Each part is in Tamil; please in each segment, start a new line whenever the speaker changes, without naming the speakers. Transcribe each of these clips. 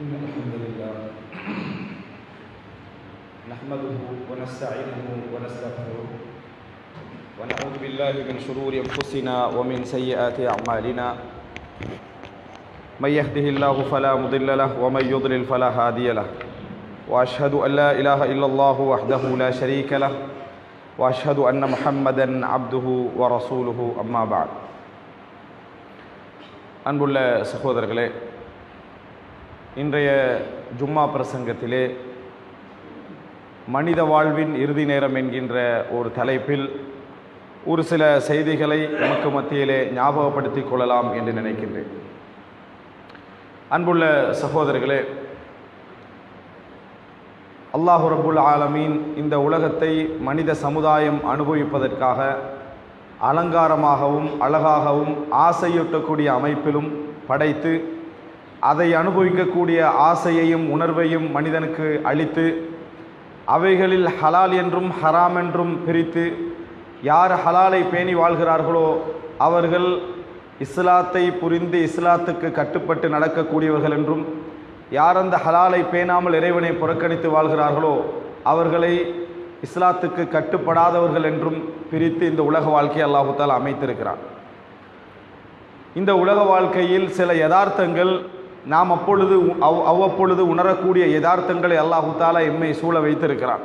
إن الحمد لله نحمده ونستعينه ونستغفره ونعوذ بالله من شرور أنفسنا ومن سيئات أعمالنا من يهده الله فلا مضل له ومن يضلل فلا هادي له وأشهد أن لا إله إلا الله وحده لا شريك له وأشهد أن محمدا عبده ورسوله أما بعد அன்புள்ள சகோதரர்களே, இன்றைய ஜும்மா பிரசங்கத்திலே மனித வாழ்வின் இறுதி நேரம் என்கின்ற ஒரு தலைப்பில் ஒரு சில செய்திகளை நமக்கு மத்தியிலே ஞாபகப்படுத்திக் கொள்ளலாம் என்று நினைக்கின்றேன். அன்புள்ள சகோதரர்களே, அல்லாஹு ரப்புல் ஆலமீன் இந்த உலகத்தை மனித சமுதாயம் அனுபவிப்பதற்காக அலங்காரமாகவும் அழகாகவும் ஆசையூட்டக்கூடிய அமைப்பிலும் படைத்து அதை அனுபவிக்கக்கூடிய ஆசையையும் உணர்வையும் மனிதனுக்கு அளித்து அவைகளில் ஹலால் என்றும் ஹராம் என்றும் பிரித்து யார் ஹலாலை பேணி வாழ்கிறார்களோ அவர்கள் இஸ்லாத்தை புரிந்து இஸ்லாத்துக்கு கட்டுப்பட்டு நடக்கக்கூடியவர்கள் என்றும், யார் அந்த ஹலாலை பேணாமல் இறைவனை புறக்கணித்து வாழ்கிறார்களோ அவர்களை இஸ்லாத்துக்கு கட்டுப்படாதவர்கள் என்றும் பிரித்து இந்த உலக வாழ்க்கையை அல்லாஹு தஆலா அமைத்திருக்கிறார். இந்த உலக வாழ்க்கையில் சில யதார்த்தங்கள் நாம் அவ்வப்பொழுது உணரக்கூடிய யதார்த்தங்களை அல்லாஹு தஆலா எம்மை சூழ வைத்திருக்கிறார்.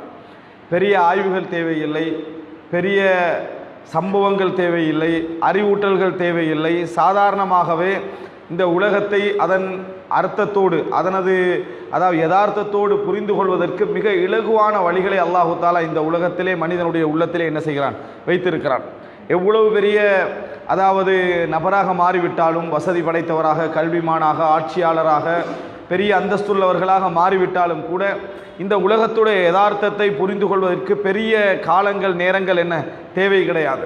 பெரிய ஆய்வுகள் தேவையில்லை, பெரிய சம்பவங்கள் தேவையில்லை, அறிவூட்டல்கள் தேவையில்லை. சாதாரணமாகவே இந்த உலகத்தை அதன் அர்த்தத்தோடு அதாவது யதார்த்தத்தோடு புரிந்து கொள்வதற்கு மிக இலகுவான வழிகளை அல்லாஹு தஆலா இந்த உலகத்திலே மனிதனுடைய உள்ளத்திலே என்ன செய்கிறான், வைத்திருக்கிறான். எவ்வளவு பெரிய நபராக மாறிவிட்டாலும், வசதி படைத்தவராக, கல்விமானாக, ஆட்சியாளராக, பெரிய அந்தஸ்துள்ளவர்களாக மாறிவிட்டாலும் கூட இந்த உலகத்துடைய யதார்த்தத்தை புரிந்து கொள்வதற்கு பெரிய காலங்கள் நேரங்கள் என்ன தேவை கிடையாது.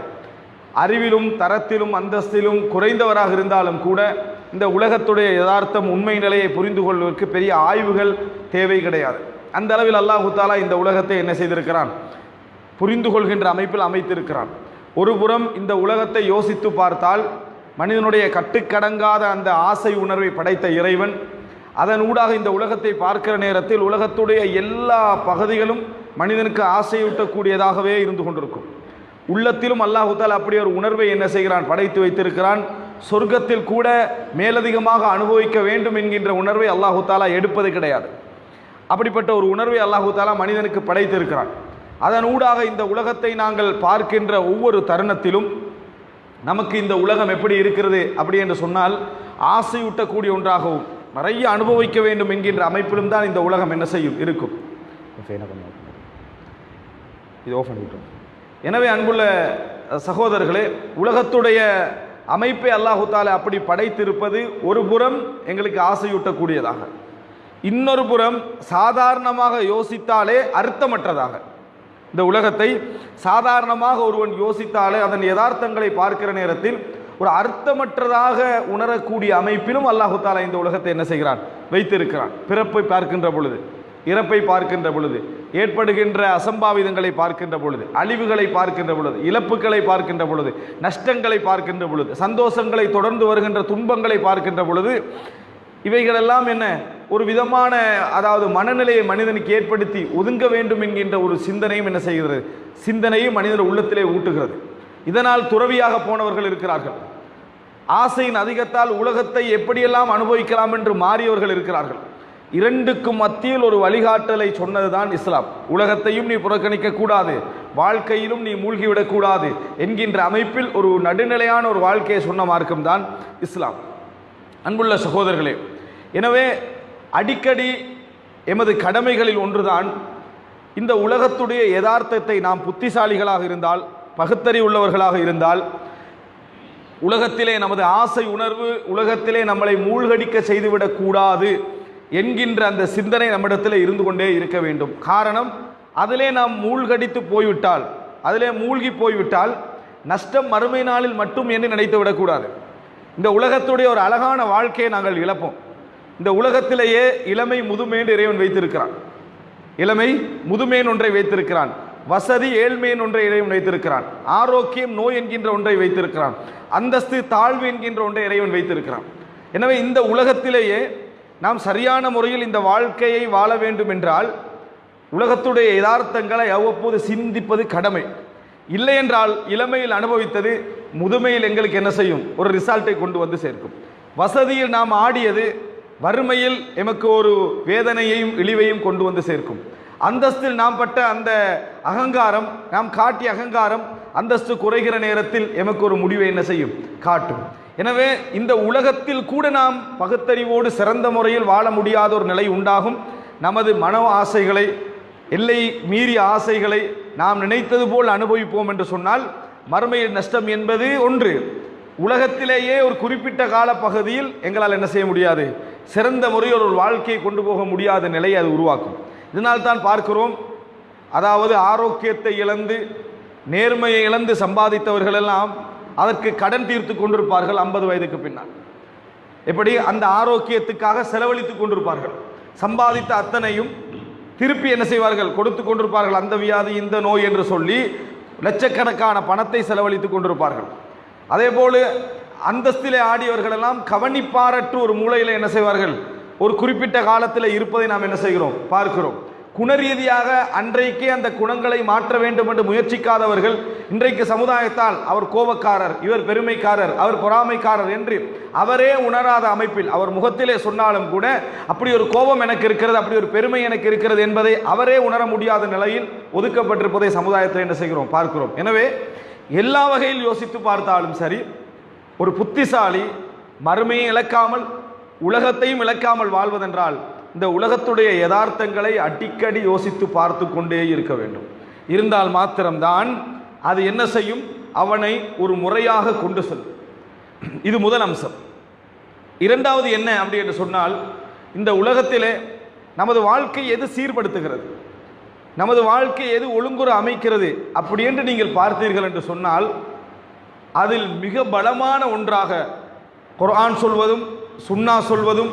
அறிவிலும் தரத்திலும் அந்தஸ்திலும் குறைந்தவராக இருந்தாலும் கூட இந்த உலகத்துடைய யதார்த்தம் உண்மை நிலையை புரிந்து கொள்வதற்கு பெரிய ஆய்வுகள் தேவை கிடையாது. அந்த அளவில் அல்லாஹு தஆலா இந்த உலகத்தை என்ன செய்திருக்கிறான், புரிந்து கொள்கின்ற அமைப்பில் அமைத்திருக்கிறான். ஒரு புறம் இந்த உலகத்தை யோசித்து பார்த்தால் மனிதனுடைய கட்டுக்கடங்காத அந்த ஆசை உணர்வை படைத்த இறைவன் அதன் ஊடாக இந்த உலகத்தை பார்க்கிற நேரத்தில் உலகத்துடைய எல்லா பகுதிகளும் மனிதனுக்கு ஆசையூட்டக்கூடியதாகவே இருந்து கொண்டிருக்கும். உள்ளத்திலும் அல்லாஹு தஆலா அப்படி ஒரு உணர்வை என்ன செய்கிறான், படைத்து வைத்திருக்கிறான். சொர்க்கத்தில் கூட மேலதிகமாக அனுபவிக்க வேண்டும் என்கின்ற உணர்வை அல்லாஹு தஆலா எடுப்பது கிடையாது. அப்படிப்பட்ட ஒரு உணர்வை அல்லாஹு தஆலா மனிதனுக்கு படைத்திருக்கிறான். அதன் ஊடாக இந்த உலகத்தை நாங்கள் பார்க்கின்ற ஒவ்வொரு தருணத்திலும் நமக்கு இந்த உலகம் எப்படி இருக்கிறது அப்படி என்று சொன்னால் ஆசையூட்டக்கூடிய ஒன்றாகவும் நிறைய அனுபவிக்க வேண்டும் என்கின்ற அமைப்பிலும் தான் இந்த உலகம் என்ன செய்யும் இருக்கும். இது ஓஃப் பண்ணிவிட்டோம். எனவே அன்புள்ள சகோதரர்களே, உலகத்துடைய அமைப்பை அல்லாஹு தஆலா அப்படி படைத்திருப்பது ஒரு புறம் எங்களுக்கு ஆசையூட்டக்கூடியதாக, இன்னொரு புறம் சாதாரணமாக யோசித்தாலே அர்த்தமற்றதாக. இந்த உலகத்தை சாதாரணமாக ஒருவன் யோசித்தாலே அதன் யதார்த்தங்களை பார்க்கிற நேரத்தில் ஒரு அர்த்தமற்றதாக உணரக்கூடிய அமைப்பிலும் அல்லாஹு தஆலா இந்த உலகத்தை என்ன செய்கிறான், வைத்திருக்கிறான். பிறப்பை பார்க்கின்ற பொழுது, இறப்பை பார்க்கின்ற பொழுது, ஏற்படுகின்ற அசம்பாவிதங்களை பார்க்கின்ற பொழுது, அழிவுகளை பார்க்கின்ற பொழுது, இழப்புகளை பார்க்கின்ற பொழுது, நஷ்டங்களை பார்க்கின்ற பொழுது, சந்தோஷங்களை தொடர்ந்து வருகின்ற துன்பங்களை பார்க்கின்ற பொழுது, இவைகளெல்லாம் என்ன ஒரு விதமான மனநிலையை மனிதனுக்கு ஏற்படுத்தி ஒதுங்க வேண்டும் என்கின்ற ஒரு சிந்தனையும் என்ன செய்கிறது, சிந்தனையும் மனிதன் உள்ளத்திலே ஊட்டுகிறது. இதனால் துறவியாக போனவர்கள் இருக்கிறார்கள். ஆசையின் அதிகத்தால் உலகத்தை எப்படியெல்லாம் அனுபவிக்கலாம் என்று மாறியவர்கள் இருக்கிறார்கள். இரண்டுக்கும் மத்தியில் ஒரு வழிகாட்டலை சொன்னதுதான் இஸ்லாம். உலகத்தையும் நீ புறக்கணிக்க கூடாது, வாழ்க்கையிலும் நீ மூழ்கிவிடக்கூடாது என்கின்ற அமைப்பில் ஒரு நடுநிலையான ஒரு வாழ்க்கையை சொன்ன மார்க்கம் தான் இஸ்லாம். அன்புள்ள சகோதரர்களே, எனவே அடிக்கடி எமது கடமைகளில் ஒன்றுதான் இந்த உலகத்துடைய யதார்த்தத்தை நாம் புத்திசாலிகளாக இருந்தால், பகுத்தறிவு உள்ளவர்களாக இருந்தால், உலகத்திலே நமது ஆசை உணர்வு உலகத்திலே நம்மளை மூழ்கடிக்க செய்துவிடக்கூடாது என்கின்ற அந்த சிந்தனை நம்மிடத்தில் இருந்து கொண்டே இருக்க வேண்டும். காரணம், அதிலே நாம் மூழ்கடித்து போய்விட்டால், அதிலே மூழ்கி போய்விட்டால் நஷ்டம் மறுமை நாளில் மட்டும் என்று நினைத்து விடக்கூடாது. இந்த உலகத்துடைய ஒரு அழகான வாழ்க்கையை நாங்கள் இழப்போம். இந்த உலகத்திலேயே இளமை முதுமைன்னு இறைவன் வைத்திருக்கிறான். இளமை முதுமையின் ஒன்றை வைத்திருக்கிறான், வசதி ஏழ்மையின் ஒன்றை இறைவன் வைத்திருக்கிறான், ஆரோக்கியம் நோய் என்கின்ற ஒன்றை வைத்திருக்கிறான், அந்தஸ்து தாழ்வு என்கின்ற ஒன்றை இறைவன் வைத்திருக்கிறான். எனவே இந்த உலகத்திலேயே நாம் சரியான முறையில் இந்த வாழ்க்கையை வாழ வேண்டும் என்றால் உலகத்துடைய யதார்த்தங்களை அவ்வப்போது சிந்திப்பது கடமை. இல்லை என்றால் இளமையில் அனுபவித்தது முதுமையில் எங்களுக்கு என்ன செய்யும்? ஒரு ரிசல்ட்டை கொண்டு வந்து சேர்க்கும். வசதியில் நாம் ஆடியது வறுமையில் எமக்கு ஒரு வேதனையையும் இழிவையும் கொண்டு வந்து சேர்க்கும். அந்தஸ்தில் நாம் பட்ட அந்த அகங்காரம், நாம் காட்டிய அகங்காரம் அந்தஸ்து குறைகிற நேரத்தில் எமக்கு ஒரு முடிவை என்ன செய்யும்? காட்டும். எனவே இந்த உலகத்தில் கூட நாம் பகுத்தறிவோடு சிறந்த முறையில் வாழ முடியாத ஒரு நிலை உண்டாகும். நமது மன ஆசைகளை, எல்லை மீறிய ஆசைகளை நாம் நினைத்தது போல் அனுபவிப்போம் என்று சொன்னால் மறுமையில் நஷ்டம் என்பது ஒன்று. உலகத்திலேயே ஒரு குறிப்பிட்ட கால பகுதியில் எங்களால் என்ன செய்ய முடியாது? சிறந்த முறையில் ஒரு வாழ்க்கையை கொண்டு போக முடியாத நிலையை அது உருவாக்கும். இதனால் தான் பார்க்கிறோம், அதாவது ஆரோக்கியத்தை இழந்து நேர்மையை இழந்து சம்பாதித்தவர்கள் எல்லாம் அதற்கு கடன் தீர்த்து கொண்டிருப்பார்கள் 50 வயதுக்கு பின்னால். எப்படி? அந்த ஆரோக்கியத்துக்காக செலவழித்து கொண்டிருப்பார்கள். சம்பாதித்த அத்தனையும் திருப்பி என்ன செய்வார்கள்? கொடுத்து கொண்டிருப்பார்கள். அந்த வியாதி, இந்த நோய் என்று சொல்லி லட்சக்கணக்கான பணத்தை செலவழித்து கொண்டிருப்பார்கள். அதே போல அந்தஸ்திலே ஆடியவர்கள் எல்லாம் கவனிப்பாரற்று ஒரு மூலையில் என்ன செய்வார்கள்? ஒரு குறிப்பிட்ட காலத்தில் இருப்பதை நாம் என்ன செய்கிறோம்? பார்க்கிறோம். குணரீதியாக அன்றைக்கே அந்த குணங்களை மாற்ற வேண்டும் என்று முயற்சிக்காதவர்கள் இன்றைக்கு சமுதாயத்தால் அவர் கோபக்காரர், இவர் பெருமைக்காரர், அவர் பொறாமைக்காரர் என்று அவரே உணராத அமைப்பில் அவர் முகத்திலே சொன்னாலும் கூட அப்படி ஒரு கோபம் எனக்கு இருக்கிறது, அப்படி ஒரு பெருமை எனக்கு இருக்கிறது என்பதை அவரே உணர முடியாத நிலையில் ஒதுக்கப்பட்டிருப்பதை சமுதாயத்தில் என்ன செய்கிறோம்? பார்க்கிறோம். எனவே எல்லா வகையில் யோசித்து பார்த்தாலும் சரி, ஒரு புத்திசாலி மறுமையை இழக்காமல் உலகத்தையும் இழக்காமல் வாழ்வதென்றால் இந்த உலகத்துடைய யதார்த்தங்களை அடிக்கடி யோசித்து பார்த்து கொண்டே இருக்க வேண்டும். இருந்தால் மாத்திரம்தான் அது என்ன செய்யும்? அவனை ஒரு முறையாக கொண்டு செல்லும். இது முதல் அம்சம். இரண்டாவது என்ன அப்படி என்று சொன்னால், இந்த உலகத்திலே நமது வாழ்க்கை எது சீர்படுத்துகிறது, நமது வாழ்க்கை எது ஒழுங்குற அமைக்கிறது அப்படி என்று நீங்கள் பார்த்தீர்கள் என்று சொன்னால், அதில் மிக பலமான ஒன்றாக குர்ஆன் சொல்வதும் சுன்னா சொல்வதும்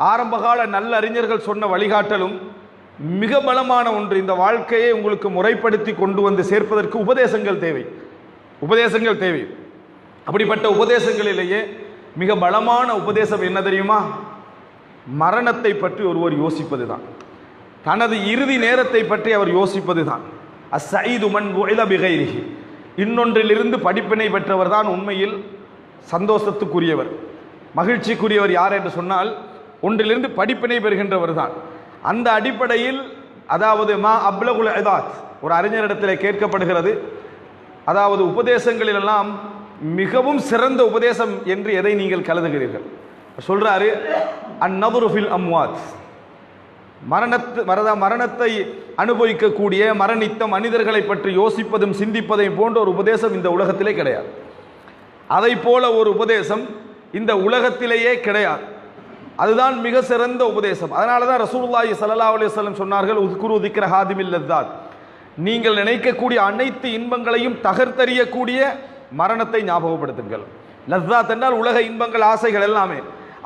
ஆரம்பகால நல்ல அறிஞர்கள் சொன்ன வழிகாட்டலும் மிக பலமான ஒன்று. இந்த வாழ்க்கையை உங்களுக்கு முறைப்படுத்தி கொண்டு வந்து சேர்ப்பதற்கு உபதேசங்கள் தேவை. உபதேசங்கள் தேவை. அப்படிப்பட்ட உபதேசங்களிலேயே மிக பலமான உபதேசம் என்ன தெரியுமா? மரணத்தை பற்றி ஒருவர் யோசிப்பது தான். தனது இறுதி நேரத்தை பற்றி அவர் யோசிப்பது தான். அஸ்ஸஈது மன் புஇத பிகைரிஹி. இன்னொன்றிலிருந்து படிப்பினை பெற்றவர் தான் உண்மையில் சந்தோஷத்துக்குரியவர், மகிழ்ச்சிக்குரியவர். யார் என்று சொன்னால் ஒன்றிலிருந்து படிப்பினை பெறுகின்றவர் தான். அந்த அடிப்படையில் அதாவது மா அப்லகுல் இதாத் ஒரு அறிஞரிடத்தில் கேட்கப்படுகிறது, அதாவது உபதேசங்களிலெல்லாம் மிகவும் சிறந்த உபதேசம் என்று எதை நீங்கள் கருதுகிறீர்கள்? சொல்றாரு, அந்நதுரு ஃபில் அம்வாத். மரணத்தை அனுபவிக்கக்கூடிய மரணித்த மனிதர்களை பற்றி யோசிப்பதும் சிந்திப்பதையும் போன்ற ஒரு உபதேசம் இந்த உலகத்திலே கிடையாது. அதை போல ஒரு உபதேசம் இந்த உலகத்திலேயே கிடையாது. அதுதான் மிக சிறந்த உபதேசம். அதனால தான் ரசூலுல்லாஹி ஸல்லல்லாஹு அலைஹி வஸல்லம் சொன்னார்கள், உஸ்குரு திக்ர ஹாதிமில் லத்தாத். நீங்கள் நினைக்கக்கூடிய அனைத்து இன்பங்களையும் தகர்த்தெறியக்கூடிய மரணத்தை ஞாபகப்படுத்துங்கள். லத்தாத் என்றால் உலக இன்பங்கள், ஆசைகள் எல்லாமே.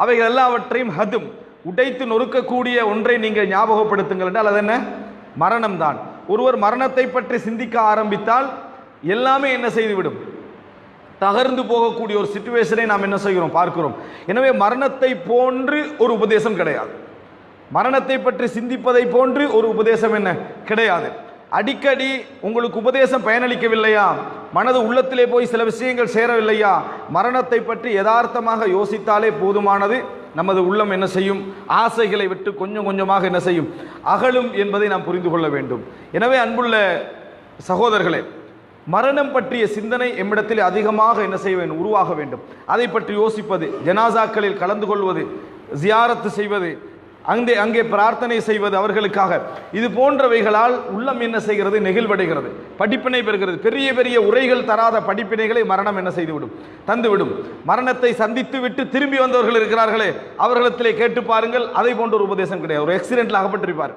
அவைகள் எல்லாவற்றையும் ஹதும் உடைத்து நொறுக்கக்கூடிய ஒன்றை நீங்கள் ஞாபகப்படுத்துங்கள் என்றால் அது என்ன? மரணம் தான். ஒருவர் மரணத்தை பற்றி சிந்திக்க ஆரம்பித்தால் எல்லாமே என்ன செய்துவிடும்? தகர்ந்து போகக்கூடிய ஒரு சிச்சுவேஷனை நாம் என்ன செய்கிறோம்? பார்க்கிறோம். எனவே மரணத்தை போன்று ஒரு உபதேசம் கிடையாது. மரணத்தை பற்றி சிந்திப்பதை போன்று ஒரு உபதேசம் என்ன கிடையாது. அடிக்கடி உங்களுக்கு உபதேசம் பயனளிக்கவில்லையா? மனது உள்ளத்திலே போய் சில விஷயங்கள் சேரவில்லையா? மரணத்தை பற்றி யதார்த்தமாக யோசித்தாலே போதுமானது. நமது உள்ளம் என்ன செய்யும்? ஆசைகளை விட்டு கொஞ்சம் கொஞ்சமாக என்ன செய்யும்? அகலும் என்பதை நாம் புரிந்து கொள்ள வேண்டும். எனவே அன்புள்ள சகோதரர்களே, மரணம் பற்றிய சிந்தனை எம்மிடத்தில் அதிகமாக என்ன செய்ய வேண்டும்? உருவாக வேண்டும். அதை பற்றி யோசிப்பது, ஜனாசாக்களில் கலந்து கொள்வது, ஜியாரத்து செய்வது, அங்கே பிரார்த்தனை செய்வது அவர்களுக்காக, இது போன்றவைகளால் உள்ளம் என்ன செய்கிறது? நெகிழ்வடைகிறது, படிப்பினை பெறுகிறது. பெரிய பெரிய உரைகள் தராத படிப்பினைகளை மரணம் என்ன செய்துவிடும்? தந்துவிடும். மரணத்தை சந்தித்து விட்டு திரும்பி வந்தவர்கள் இருக்கிறார்களே, அவர்களிடத்திலே கேட்டு பாருங்கள், அதை போன்ற ஒரு உபதேசம் கிடையாது. ஒரு ஆக்சிடென்ட்ல அகப்பட்டிருப்பார்,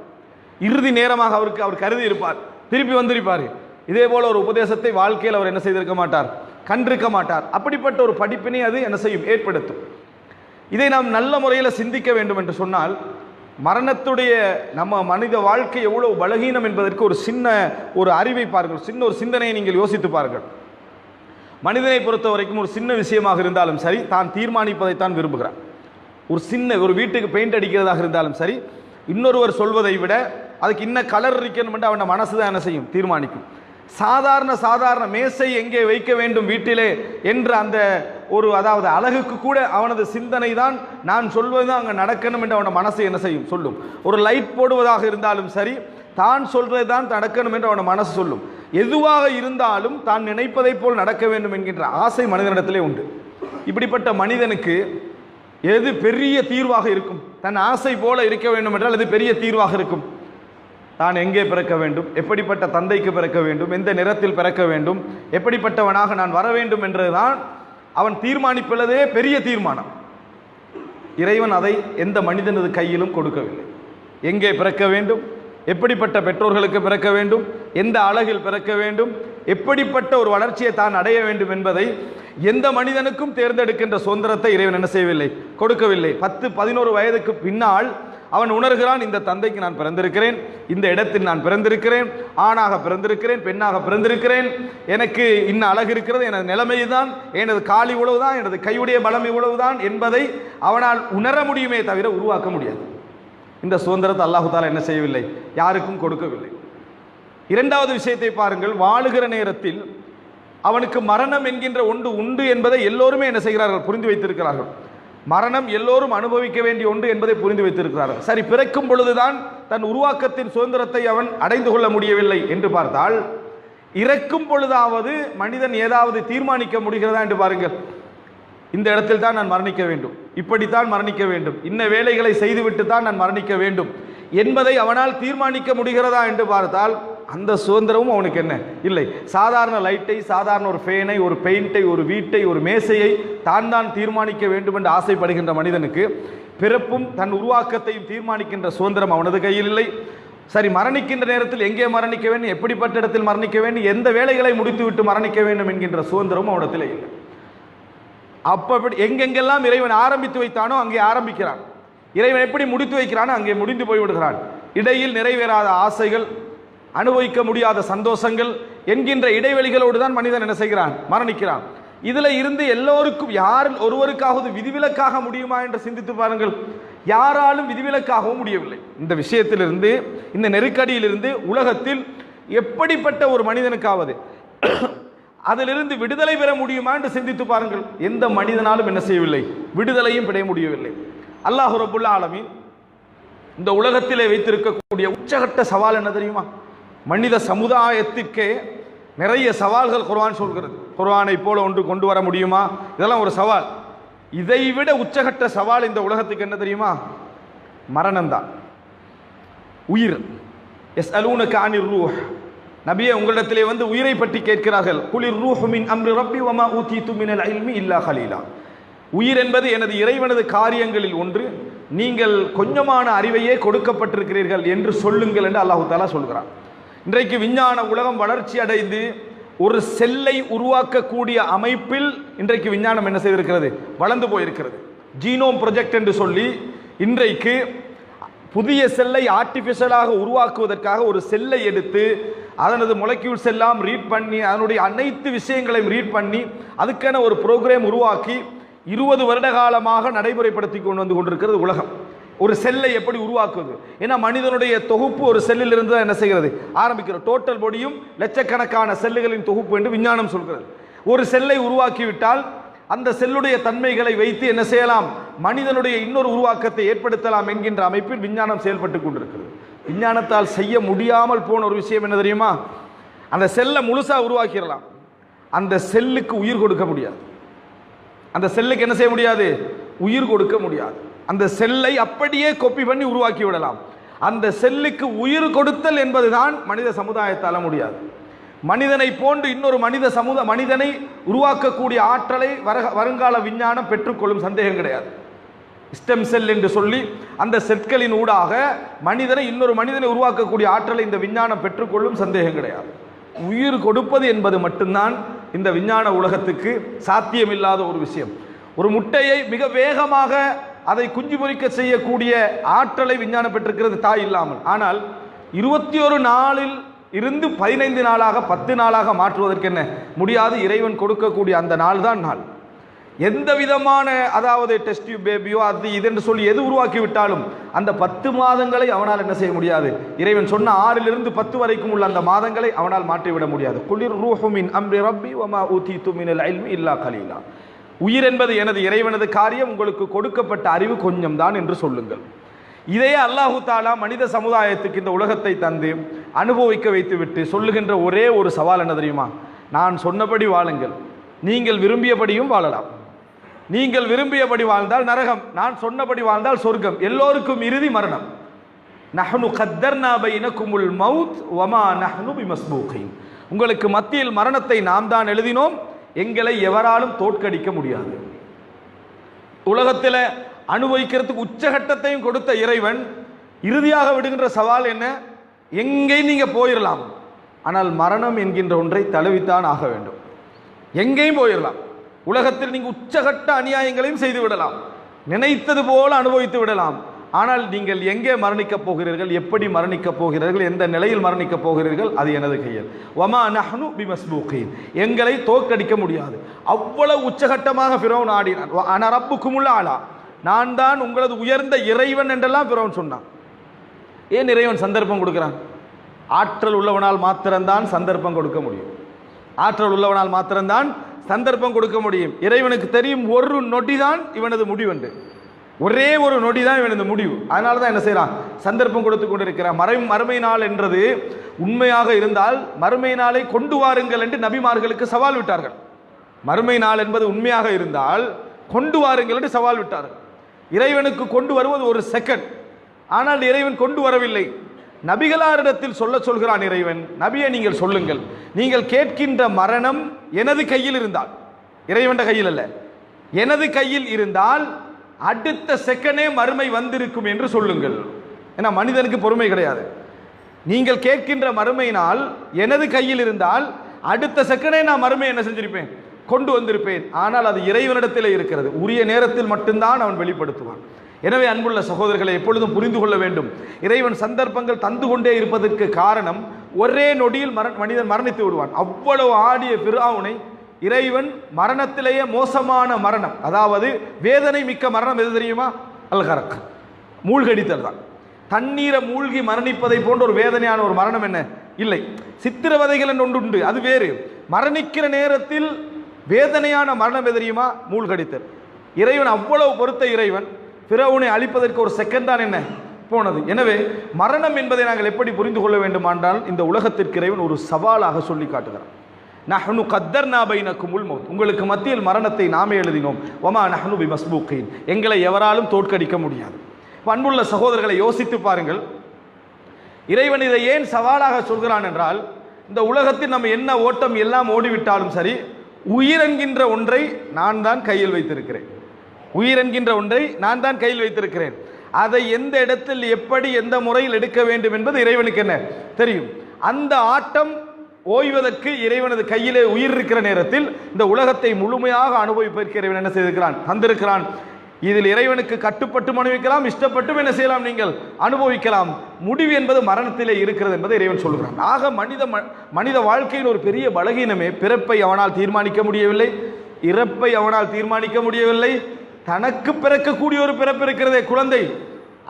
இறுதி நேரமாக அவர் கருதி இருப்பார், திருப்பி வந்திருப்பார். இதே போல ஒரு உபதேசத்தை வாழ்க்கையில் அவர் என்ன செய்திருக்க மாட்டார்? கண்டிருக்க மாட்டார். அப்படிப்பட்ட ஒரு படிப்பினை அது என்ன செய்யும்? ஏற்படுத்தும். இதை நாம் நல்ல முறையில் சிந்திக்க வேண்டும் என்று சொன்னால், மரணத்துடைய நம்ம மனித வாழ்க்கை எவ்வளவு பலகீனம் என்பதற்கு ஒரு அறிவை பாருங்கள், சின்ன ஒரு சிந்தனையை நீங்கள் யோசித்து பாருங்கள். மனிதனை பொறுத்த வரைக்கும் ஒரு சின்ன விஷயமாக இருந்தாலும் சரி, தான் தீர்மானிப்பதைத்தான் விரும்புகிறான். ஒரு சின்ன ஒரு வீட்டுக்கு பெயிண்ட் அடிக்கிறதாக இருந்தாலும் சரி, இன்னொருவர் சொல்வதை விட அதுக்கு இன்னும் கலர் இருக்கணும் அவன் மனசு தான் என்ன செய்யும், தீர்மானிக்கும். சாதாரண மேசை எங்கே வைக்க வேண்டும் வீட்டிலே என்ற அந்த ஒரு அதாவது அழகுக்கு கூட அவனது சிந்தனை தான் நான் சொல்வதுதான் அங்கே நடக்கணும் என்று அவன மனசு என்ன செய்யும், சொல்லும். ஒரு லைட் போடுவதாக இருந்தாலும் சரி, தான் சொல்றது தான் நடக்கணும் என்று அவன மனசு சொல்லும். எதுவாக இருந்தாலும் தான் நினைப்பதை போல் நடக்க வேண்டும் என்கின்ற ஆசை மனிதனிடத்திலே உண்டு. இப்படிப்பட்ட மனிதனுக்கு எது பெரிய தீர்வாக இருக்கும்? தன் ஆசை போல இருக்க வேண்டும் என்றால் அது பெரிய தீர்வாக இருக்கும். தான் எங்கே பிறக்க வேண்டும், எப்படிப்பட்ட தந்தைக்கு பிறக்க வேண்டும், எந்த நிறத்தில் பிறக்க வேண்டும், எப்படிப்பட்டவனாக நான் வர வேண்டும் என்றுதான் அவன் தீர்மானிப்பதே பெரிய தீர்மானம். இறைவன் அதை எந்த மனிதனது கையிலும் கொடுக்கவில்லை. எங்கே பிறக்க வேண்டும், எப்படிப்பட்ட பெற்றோர்களுக்கு பிறக்க வேண்டும், எந்த அழகில் பிறக்க வேண்டும், எப்படிப்பட்ட ஒரு வளர்ச்சியை தான் அடைய வேண்டும் என்பதை எந்த மனிதனுக்கும் தேர்ந்தெடுக்கின்ற சுதந்திரத்தை இறைவன் என்ன செய்யவில்லை, கொடுக்கவில்லை. 10-11 வயதுக்கு பின்னால் அவன் உணர்கிறான், இந்த தந்தைக்கு நான் பிறந்திருக்கிறேன், இந்த இடத்தில் நான் பிறந்திருக்கிறேன், ஆணாக பிறந்திருக்கிறேன், பெண்ணாக பிறந்திருக்கிறேன், எனக்கு இன்ன அழகு இருக்கிறது, எனது நிலைமை தான், எனது கால் இவ்வளவுதான், எனது கையுடைய பலம் இவ்வளவுதான் என்பதை அவனால் உணர முடியுமே தவிர உருவாக்க முடியாது. இந்த சுதந்திரத்தை அல்லாஹு தாலா என்ன செய்யவில்லை, யாருக்கும் கொடுக்கவில்லை. இரண்டாவது விஷயத்தை பாருங்கள், வாழுகிற நேரத்தில் அவனுக்கு மரணம் என்கின்ற ஒன்று உண்டு என்பதை எல்லோருமே என்ன செய்கிறார்கள், புரிந்து வைத்திருக்கிறார்கள். மரணம் எல்லோரும் அனுபவிக்க வேண்டிய ஒன்று என்பதை புரிந்து வைத்திருக்கிறார்கள். சரி, பிறக்கும் பொழுதுதான் தன் உருவாக்கத்தின் சுதந்திரத்தை அவன் அடைந்து கொள்ள முடியவில்லை என்று பார்த்தால், இறக்கும் பொழுதாவது மனிதன் ஏதாவது தீர்மானிக்க முடிகிறதா என்று பாருங்கள். இந்த இடத்தில் தான் நான் மரணிக்க வேண்டும், இப்படித்தான் மரணிக்க வேண்டும், இன்ன வேலைகளை செய்துவிட்டு தான் நான் மரணிக்க வேண்டும் என்பதை அவனால் தீர்மானிக்க முடிகிறதா என்று பார்த்தால் அந்த சுதந்திரமும் அவனுக்கு என்ன இல்லை. சாதாரண லைட்டை, சாதாரண ஒரு ஃபேனை, ஒரு பெயிண்டை, ஒரு வீட்டை, ஒரு மேசையை தான் தீர்மானிக்க வேண்டும் என்று ஆசைப்படுகின்ற மனிதனுக்கு பிறப்பும் தன் உருவாக்கத்தையும் தீர்மானிக்கின்ற சுதந்திரம் அவனது கையில் இல்லை. சரி, மரணிக்கின்ற நேரத்தில் எங்கே மரணிக்க வேண்டும், எப்படிப்பட்ட இடத்தில் மரணிக்க வேண்டும், எந்த வேலைகளை முடித்துவிட்டு மரணிக்க வேண்டும் என்கின்ற சுதந்திரமும் அவனிடத்தில் இல்லை. அப்படி எங்கெங்கெல்லாம் இறைவன் ஆரம்பித்து வைத்தானோ அங்கே ஆரம்பிக்கிறான், இறைவன் எப்படி முடித்து வைக்கிறானோ அங்கே முடிந்து போய்விடுகிறான். இடையில் நிறைவேறாத ஆசைகள், அனுபவிக்க முடியாத சந்தோஷங்கள் என்கின்ற இடைவெளிகளோடு தான் மனிதன் என்ன செய்கிறான், மரணிக்கிறான். இதுல இருந்து எல்லோருக்கும் யார் ஒருவருக்காவது விதிவிலக்காக முடியுமா என்று சிந்தித்து பாருங்கள். யாராலும் விதிவிலக்காகவும் முடியவில்லை. இந்த விஷயத்திலிருந்து, இந்த நெருக்கடியிலிருந்து உலகத்தில் எப்படிப்பட்ட ஒரு மனிதனுக்காவது அதிலிருந்து விடுதலை பெற முடியுமா என்று சிந்தித்து பாருங்கள். எந்த மனிதனாலும் என்ன செய்யவில்லை, விடுதலையும் பெற முடியவில்லை. அல்லாஹ் ரப்புல் ஆலமீன் இந்த உலகத்திலே வைத்திருக்கக்கூடிய உச்சகட்ட சவால் என்ன தெரியுமா? மனித சமுதாயத்திற்கே நிறைய சவால்கள் குர்ஆன் சொல்கிறது. குர்ஆனை போல ஒன்று கொண்டு வர முடியுமா, இதெல்லாம் ஒரு சவால். இதைவிட உச்சகட்ட சவால் இந்த உலகத்துக்கு என்ன தெரியுமா? மரணம்தான், உயிர். யஸ்அலூனக அனிர் ரூஹ், நபியே உங்களிடத்திலே வந்து உயிரை பற்றி கேட்கிறார்கள். குலிர் ரூஹு மின் அம்ரி ரப்பி வமா ஊதீது மினல் இல்மி இல்லா கலீலா. உயிர் என்பது எனது இறைவனது காரியங்களில் ஒன்று, நீங்கள் கொஞ்சமான அறிவையே கொடுக்கப்பட்டிருக்கிறீர்கள் என்று சொல்லுங்கள் என்று அல்லாஹு தஆலா சொல்கிறான். இன்றைக்கு விஞ்ஞான உலகம் வளர்ச்சி அடைந்து ஒரு செல்லை உருவாக்கக்கூடிய அமைப்பில் இன்றைக்கு விஞ்ஞானம் என்ன செய்திருக்கிறது, வளர்ந்து போயிருக்கிறது. ஜீனோம் ப்ரொஜெக்ட் என்று சொல்லி இன்றைக்கு புதிய செல்லை ஆர்டிஃபிஷியலாக உருவாக்குவதற்காக ஒரு செல்லை எடுத்து அதனது மொலக்யூல்ஸ் எல்லாம் ரீட் பண்ணி அதனுடைய அனைத்து விஷயங்களையும் ரீட் பண்ணி அதுக்கான ஒரு ப்ரோக்ராம் உருவாக்கி 20 வருட காலமாக நடைமுறைப்படுத்தி கொண்டு வந்து கொண்டிருக்கிறது உலகம். ஒரு செல்லை எப்படி உருவாக்குவது, ஏன்னா மனிதனுடைய தொகுப்பு ஒரு செல்லில் இருந்து தான் என்ன செய்கிறது, ஆரம்பிக்கிறது. டோட்டல் பாடியும் லட்சக்கணக்கான செல்லுகளின் தொகுப்பு என்று விஞ்ஞானம் சொல்கிறது. ஒரு செல்லை உருவாக்கிவிட்டால் அந்த செல்லுடைய தன்மைகளை வைத்து என்ன செய்யலாம், மனிதனுடைய இன்னொரு உருவாக்கத்தை ஏற்படுத்தலாம் என்கின்ற அமைப்பில் விஞ்ஞானம் செயல்பட்டு கொண்டிருக்கிறது. விஞ்ஞானத்தால் செய்ய முடியாமல் போன ஒரு விஷயம் என்ன தெரியுமா? அந்த செல்லை முழுசா உருவாக்கிடலாம், அந்த செல்லுக்கு உயிர் கொடுக்க முடியாது. அந்த செல்லுக்கு என்ன செய்ய முடியாது, உயிர் கொடுக்க முடியாது. அந்த செல்லை அப்படியே காப்பி பண்ணி உருவாக்கி விடலாம். அந்த செல்லுக்கு உயிர் கொடுத்தல் என்பதுதான் மனித சமுதாயத்தால் முடியாது. மனிதனை போன்று இன்னொரு மனிதனை உருவாக்கக்கூடிய ஆற்றலை வருங்கால விஞ்ஞானம் பெற்றுக்கொள்ளும், சந்தேகம் கிடையாது. ஸ்டெம் செல் என்று சொல்லி அந்த செல்களின் ஊடாக மனிதனை இன்னொரு மனிதனை உருவாக்கக்கூடிய ஆற்றலை இந்த விஞ்ஞானம் பெற்றுக்கொள்ளும், சந்தேகம் கிடையாது. உயிர் கொடுப்பது என்பது மட்டும்தான் இந்த விஞ்ஞான உலகத்துக்கு சாத்தியமில்லாத ஒரு விஷயம். ஒரு முட்டையை மிக வேகமாக அதை குஞ்சு பொரிக்க செய்யக்கூடிய ஆற்றலை விஞ்ஞானம் பெற்றிருக்கிறது தாய் இல்லாமல். ஆனால் 21 நாளில் இருந்து 15 நாளாக 10 நாளாக மாற்றுவதற்கு என்ன முடியாது. இறைவன் கொடுக்கக்கூடிய அந்த நாள் தான் நாள். எந்த விதமான அதாவது டெஸ்ட் டியூப் பேபியோ அது இதுன்னு சொல்லி எது உருவாக்கி விட்டாலும் அந்த 10 மாதங்களை அவனால் என்ன செய்ய முடியாது. இறைவன் சொன்ன 6லிருந்து 10 வரைக்கும் உள்ள அந்த மாதங்களை அவனால் மாற்றிவிட முடியாது. குளிர் ரூஹு மின் அம்ரி ரப்பி வமா ஊதீது மினல் இல்மி இல்லா கலீலா. உயிர் என்பது எனது இறைவனது காரியம், உங்களுக்கு கொடுக்கப்பட்ட அறிவு கொஞ்சம் தான் என்று சொல்லுங்கள். இதையே அல்லாஹு தாலா மனித சமுதாயத்துக்கு இந்த உலகத்தை தந்து அனுபவிக்க வைத்துவிட்டு சொல்லுகின்ற ஒரே ஒரு சவால் என்ன தெரியுமா? நான் சொன்னபடி வாழுங்கள், நீங்கள் விரும்பியபடியும் வாழலாம். நீங்கள் விரும்பியபடி வாழ்ந்தால் நரகம், நான் சொன்னபடி வாழ்ந்தால் சொர்க்கம். எல்லோருக்கும் இறுதி மரணம். நஹ்னு கத்தர்னா பைனகுமுல் மௌத் வமா நஹ்னு பிமஸ்பூகின். உங்களுக்கு மத்தியில் மரணத்தை நாம் தான் எழுதினோம், எங்களை எவராலும் தோற்கடிக்க முடியாது. உலகத்தில் அனுபவிக்கிறதுக்கு உச்சகட்டத்தையும் கொடுத்த இறைவன் இறுதியாக விடுகின்ற சவால் என்ன? எங்கேயும் நீங்க போயிடலாம், ஆனால் மரணம் என்கின்ற ஒன்றை தழுவித்தான் ஆக வேண்டும். எங்கேயும் போயிடலாம், உலகத்தில் நீங்க உச்சகட்ட அநியாயங்களையும் செய்து விடலாம், நினைத்தது போல அனுபவித்து விடலாம், ஆனால் நீங்கள் எங்கே மரணிக்கப் போகிறீர்கள், எப்படி மரணிக்கப் போகிறீர்கள், எந்த நிலையில் மரணிக்கப் போகிறீர்கள், அது எனது கையில். வமா நஹ்னு பிமஸ்பூகின். எங்களை தோற்கடிக்க முடியாது. அவ்வளவு உச்சகட்டமாக ஃபிரௌன் ஆடினான். அன ரப்புக்குமுல் ஆலா, நான் தான் உங்களது உயர்ந்த இறைவன் என்றெல்லாம் ஃபிரௌன் சொன்னான். ஏன் இறைவன் சந்தர்ப்பம் கொடுக்கிறான்? ஆற்றல் உள்ளவனால் மாத்திரம்தான் சந்தர்ப்பம் கொடுக்க முடியும். ஆற்றல் உள்ளவனால் மாத்திரம்தான் சந்தர்ப்பம் கொடுக்க முடியும். இறைவனுக்கு தெரியும் ஒரு நொடிதான் இவனது முடிவென்று, ஒரே ஒரு நொடி தான் இவனது முடிவு. அதனால தான் என்ன செய்யறான்? சந்தர்ப்பம் கொடுத்து கொண்டிருக்கிறான். மறுமை நாள் என்றது உண்மையாக இருந்தால் மறுமை நாளை கொண்டு வாருங்கள் என்று நபிமார்களுக்கு சவால் விட்டார்கள். மறுமை நாள் என்பது உண்மையாக இருந்தால் கொண்டு வாருங்கள் என்று சவால் விட்டார்கள். இறைவனுக்கு கொண்டு வருவது ஒரு செகண்ட், ஆனால் இறைவன் கொண்டு வரவில்லை. நபிகளாரிடத்தில் சொல்கிறான் இறைவன், நபியை நீங்கள் சொல்லுங்கள், நீங்கள் கேட்கின்ற மரணம் எனது கையில் இருந்தால், இறைவன் கையில் அல்ல, எனது கையில் இருந்தால் அடுத்த செகண்டே மறுமை வந்திருக்கும் என்று சொல்லுங்கள். ஏன்னா மனிதனுக்கு பொறுமை கிடையாது. நீங்கள் கேட்கின்ற மறுமை நாள் எனது கையில் இருந்தால் அடுத்த செகண்டே நான் மறுமை என்ன செஞ்சிருப்பேன்? கொண்டு வந்திருப்பேன். ஆனால் அது இறைவனிடத்தில் இருக்கிறது, உரிய நேரத்தில் மட்டும்தான் அவன் வெளிப்படுத்துவான். எனவே அன்புள்ள சகோதரர்களை எப்பொழுதும் புரிந்து கொள்ள வேண்டும், இறைவன் சந்தர்ப்பங்கள் தந்து கொண்டே இருப்பதற்கு காரணம் ஒரே நொடியில் மனிதன் மரணித்து விடுவான். அவ்வளவு ஆடிய ஃபிரௌனை இறைவன் மரணத்திலேயே மோசமான மரணம், அதாவது வேதனை மிக்க மரணம் எது தெரியுமா? அல்-கரக், மூழ்கடித்தல் தான். தண்ணீரை மூழ்கி மரணிப்பதை போன்ற ஒரு வேதனையான ஒரு மரணம் என்ன இல்லை. சித்திரவதைகள் என்று ஒன்று உண்டு, அது வேறு. மரணிக்கிற நேரத்தில் வேதனையான மரணம் எது தெரியுமா? மூழ்கடித்தல். இறைவன் அவ்வளவு பொறுத்த இறைவன் ஃபிரௌனை அழிப்பதற்கு ஒரு செகண்ட் தான் என்ன போனது. எனவே மரணம் என்பதை நாங்கள் எப்படி புரிந்து கொள்ள வேண்டுமானால் இந்த உலகத்திற்கு இறைவன் ஒரு சவாலாக சொல்லி காட்டுகிறான். நஹ்னு கத்தர்னா பைனகுமுல் மௌத், உங்களுக்கு மத்தியில் மரணத்தை நாமே எழுதினோம். வமா நஹ்னு பிமஸ்பூகின், எங்களை எவராலும் தோற்கடிக்க முடியாது. அன்புள்ள சகோதரர்களை யோசித்து பாருங்கள், இறைவன் இதை ஏன் சவாலாக சொல்கிறான் என்றால், இந்த உலகத்தில் நம்ம என்ன ஓட்டம் எல்லாம் ஓடிவிட்டாலும் சரி, உயிர் என்கின்ற ஒன்றை நான் தான் கையில் வைத்திருக்கிறேன். உயிர் என்கின்ற ஒன்றை நான் தான் கையில் வைத்திருக்கிறேன். அதை எந்த இடத்தில் எப்படி எந்த முறையில் எடுக்க வேண்டும் என்பது இறைவனுக்கு என்ன தெரியும். அந்த ஆட்டம் ஓய்வதற்கு இறைவனது கையிலே உயிர் இருக்கிற நேரத்தில் இந்த உலகத்தை முழுமையாக அனுபவிப்பதற்கு இறைவன் என்ன செய்திருக்கிறான்? தந்திருக்கிறான். இதில் இறைவனுக்கு கட்டுப்பட்டு அனுபவிக்கலாம், இஷ்டப்பட்டும் என்ன செய்யலாம், நீங்கள் அனுபவிக்கலாம். முடிவு என்பது மரணத்திலே இருக்கிறது என்பதை இறைவன் சொல்கிறான். ஆக மனித வாழ்க்கையின் ஒரு பெரிய பலகீனமே பிறப்பை அவனால் தீர்மானிக்க முடியவில்லை, இறப்பை அவனால் தீர்மானிக்க முடியவில்லை. தனக்கு பிறக்கக்கூடிய ஒரு பிறப்பு இருக்கிறதே, குழந்தை,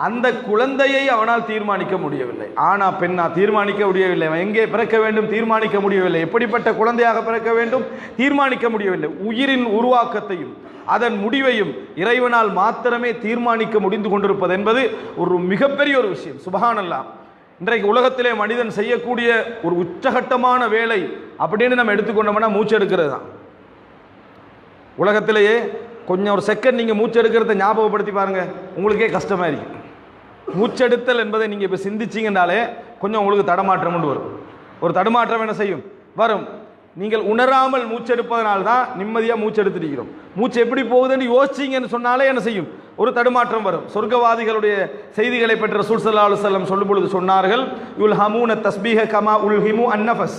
அந்த குழந்தையை அவனால் தீர்மானிக்க முடியவில்லை. ஆனா பெண்ணா தீர்மானிக்க முடியவில்லை. எங்கே பிறக்க வேண்டும் தீர்மானிக்க முடியவில்லை. எப்படிப்பட்ட குழந்தையாக பிறக்க வேண்டும் தீர்மானிக்க முடியவில்லை. உயிரின் உருவாக்கத்தையும் அதன் முடிவையும் இறைவனால் மாத்திரமே தீர்மானிக்க முடிந்து கொண்டிருப்பது என்பது ஒரு மிகப்பெரிய ஒரு விஷயம். சுப்ஹானல்லாஹ். இன்றைக்கு உலகத்திலே மனிதன் செய்யக்கூடிய ஒரு உச்சகட்டமான வேலை அப்படின்னு நம்ம எடுத்துக்கொண்டோம்னா மூச்சு எடுக்கிறது தான். உலகத்திலேயே கொஞ்சம் ஒரு செகண்ட் நீங்கள் மூச்செடுக்கிறத ஞாபகப்படுத்தி பாருங்க, உங்களுக்கே கஷ்டமாக இருக்கும். மூச்செடுத்தல் என்பதை நீங்கள் இப்போ சிந்திச்சிங்கனாலே கொஞ்சம் உங்களுக்கு தடமாற்றம் கொண்டு வரும். ஒரு தடுமாற்றம் என்ன செய்யும்? வரும். நீங்கள் உணராமல் மூச்செடுப்பதனால தான் நிம்மதியாக மூச்செடுத்துருக்கிறோம். மூச்சு எப்படி போகுதுன்னு யோசிச்சிங்கன்னு சொன்னாலே என்ன செய்யும்? ஒரு தடுமாற்றம் வரும். சொர்க்கவாதிகளுடைய செய்திகளை பெற்ற ரசூல் ஸல்லல்லாஹு அலைஹி வஸல்லம் சொல்லும் பொழுது சொன்னார்கள், யுல்ஹமூன தஸ்பீஹ கமா உல்ஹிமு அன்னஃபஸ்.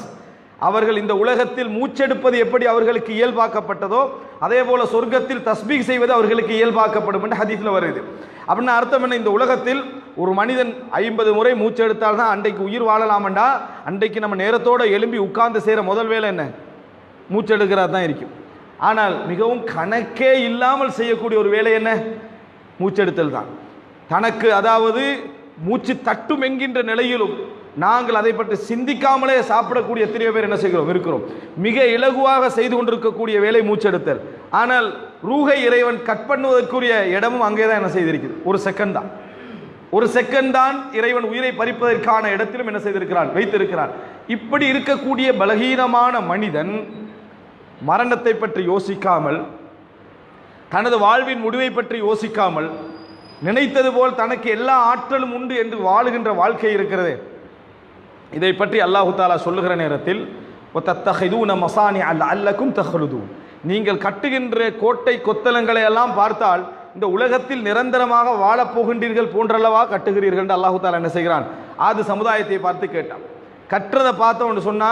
அவர்கள் இந்த உலகத்தில் மூச்செடுப்பது எப்படி அவர்களுக்கு இயல்பாக்கப்பட்டதோ அதே போல சொர்க்கத்தில் தஸ்பீக் செய்வது அவர்களுக்கு இயல்பாக்கப்படும் என்று ஹதீஸ்ல வருது. அப்படின்னா அர்த்தம் என்ன? இந்த உலகத்தில் ஒரு மனிதன் 50 முறை மூச்செடுத்தால் தான் அன்றைக்கு உயிர் வாழலாமண்டா, அன்றைக்கு நம்ம நேரத்தோடு எழும்பி உட்கார்ந்து செய்கிற முதல் வேலை என்ன? மூச்செடுக்கிறதா தான் இருக்கும். ஆனால் மிகவும் கணக்கே இல்லாமல் செய்யக்கூடிய ஒரு வேலை என்ன? மூச்செடுத்தல் தான். தனக்கு அதாவது மூச்சு தட்டும் என்கின்ற நிலையிலும் நாங்கள் அதை பற்றி சிந்திக்காமலே சாப்பிடக்கூடிய எத்தனையோ பேர் என்ன செய்கிறோம் இருக்கிறோம். மிக இலகுவாக செய்து கொண்டிருக்கக்கூடிய வேலை மூச்செடுத்தல். ஆனால் ரூஹை இறைவன் கட் பண்ணுவதற்குரிய இடமும் அங்கே தான் என்ன செய்திருக்குது. ஒரு செகண்ட் தான், ஒரு செகண்ட் தான் இறைவன் உயிரை பறிப்பதற்கான இடத்திலும் என்ன செய்திருக்கிறான், வைத்திருக்கிறான். இப்படி இருக்கக்கூடிய பலகீனமான மனிதன் மரணத்தை பற்றி யோசிக்காமல், தனது வாழ்வின் முடிவை பற்றி யோசிக்காமல், நினைத்தது போல் தனக்கு எல்லா ஆற்றலும் உண்டு என்று வாழுகின்ற வாழ்க்கை இருக்கிறது. இதை பற்றி அல்லாஹு தாலா சொல்லுகிற நேரத்தில் நீங்கள் கட்டுகின்ற கோட்டை கொத்தலங்களை எல்லாம் பார்த்தால் இந்த உலகத்தில் நிரந்தரமாக வாழப்போகின்றீர்கள் போன்றல்லவா கட்டுகிறீர்கள் என்று அல்லாஹு தாலா என்ன செய்கிறான்? ஆது சமுதாயத்தை பார்த்து கேட்டான். கட்டுறதை பார்த்தவன்னு சொன்னா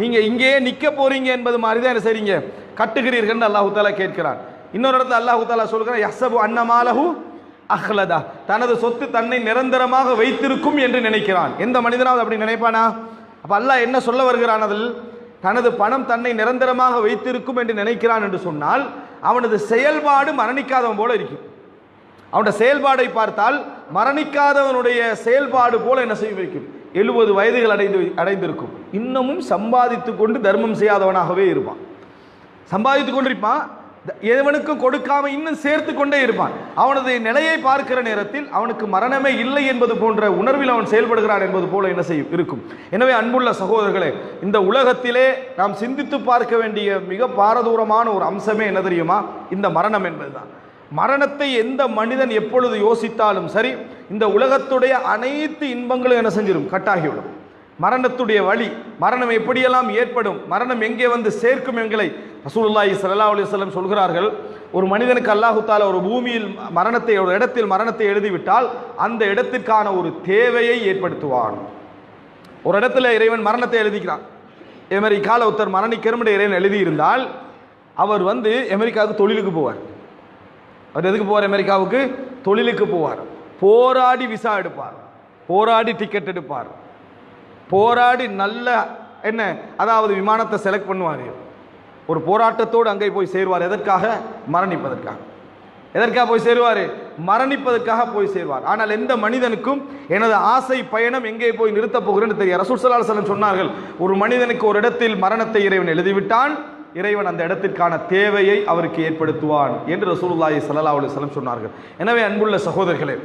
நீங்க இங்கேயே நிக்க போறீங்க என்பது மாதிரி தான் என்ன செய்றீங்க, கட்டுகிறீர்கள் அல்லாஹு தாலா கேட்கிறான். இன்னொரு இடத்துல அல்லாஹு தாலா சொல்கிறான் யஹ்சபு அன்னமாலஹு அஹ்லதா, தனது சொத்து தன்னை நிரந்தரமாக வைத்திருக்கும் என்று நினைக்கிறான். எந்த மனிதனாவது அப்படி நினைப்பானா? அப்ப அல்லாஹ் என்ன சொல்ல வருகிறான்? அதில் தனது பணம் தன்னை நிரந்தரமாக வைத்திருக்கும் என்று நினைக்கிறான் என்று சொன்னால் அவனது செயல்பாடு மரணிக்காதவன் போல இருக்கும். அவனுடைய செயல்பாடை பார்த்தால் மரணிக்காதவனுடைய செயல்பாடு போல என்ன செய்ய வைக்கும், 70 வயதுகள் அடைந்திருக்கும். இன்னமும் சம்பாதித்துக் கொண்டு தர்மம் செய்யாதவனாகவே இருப்பான். சம்பாதித்துக் கொண்டிருப்பான், எவனுக்கும் கொடுக்காம இன்னும் சேர்த்து கொண்டே இருப்பான். அவனது நிலையை பார்க்கிற நேரத்தில் அவனுக்கு மரணமே இல்லை என்பது போன்ற உணர்வில் அவன் செயல்படுகிறான் என்பது போல என்ன செய்யும் இருக்கும். எனவே அன்புள்ள சகோதரர்களே, இந்த உலகத்திலே நாம் சிந்தித்து பார்க்க வேண்டிய மிக பாரதூரமான ஒரு அம்சமே என்ன தெரியுமா? இந்த மரணம் என்பதுதான். மரணத்தை எந்த மனிதன் எப்பொழுது யோசித்தாலும் சரி, இந்த உலகத்துடைய அனைத்து இன்பங்களும் என்ன செஞ்சிடும், கட்டாகிவிடும். மரணத்துடைய வழி, மரணம் எப்படியெல்லாம் ஏற்படும், மரணம் எங்கே வந்து சேர்க்கும் எங்களை ரசூலுல்லாஹி ஸல்லல்லாஹு அலைஹி வஸல்லம் சொல்கிறார்கள். ஒரு மனிதனுக்கு அல்லாஹு தஆலா ஒரு பூமியில் மரணத்தை, ஒரு இடத்தில் மரணத்தை எழுதிவிட்டால் அந்த இடத்திற்கான ஒரு தேவையை ஏற்படுத்துவான். ஒரு இடத்துல இறைவன் மரணத்தை எழுதிக்கிறான். அமெரிக்காவில் ஒருத்தர் மரணிக்கிறோம் இறைவன் எழுதியிருந்தால் அவர் வந்து அமெரிக்காவுக்கு தொழிலுக்கு போவார். அவர் எதுக்கு போவார்? அமெரிக்காவுக்கு தொழிலுக்கு போவார். போராடி விசா எடுப்பார், போராடி டிக்கெட் எடுப்பார், போராடி நல்ல என்ன அதாவது விமானத்தை செலக்ட் பண்ணுவார். ஒரு போராட்டத்தோடு அங்கே போய் சேருவார். எதற்காக? மரணிப்பதற்காக. எதற்காக போய் சேருவார்? மரணிப்பதற்காக போய் சேருவார். ஆனால் எந்த மனிதனுக்கும் எனது ஆசை பயணம் எங்கே போய் நிறுத்தப் போகிறேன்னு தெரியும். ரசூல் ஸல்லல்லாஹு அலைஹி வஸல்லம் சொன்னார்கள், ஒரு மனிதனுக்கு ஒரு இடத்தில் மரணத்தை இறைவன் எழுதிவிட்டான், இறைவன் அந்த இடத்திற்கான தேவையை அவருக்கு ஏற்படுத்துவான் என்று ரசூலுல்லாஹி ஸல்லல்லாஹு அலைஹி வஸல்லம் சொன்னார்கள். எனவே அன்புள்ள சகோதரர்களே,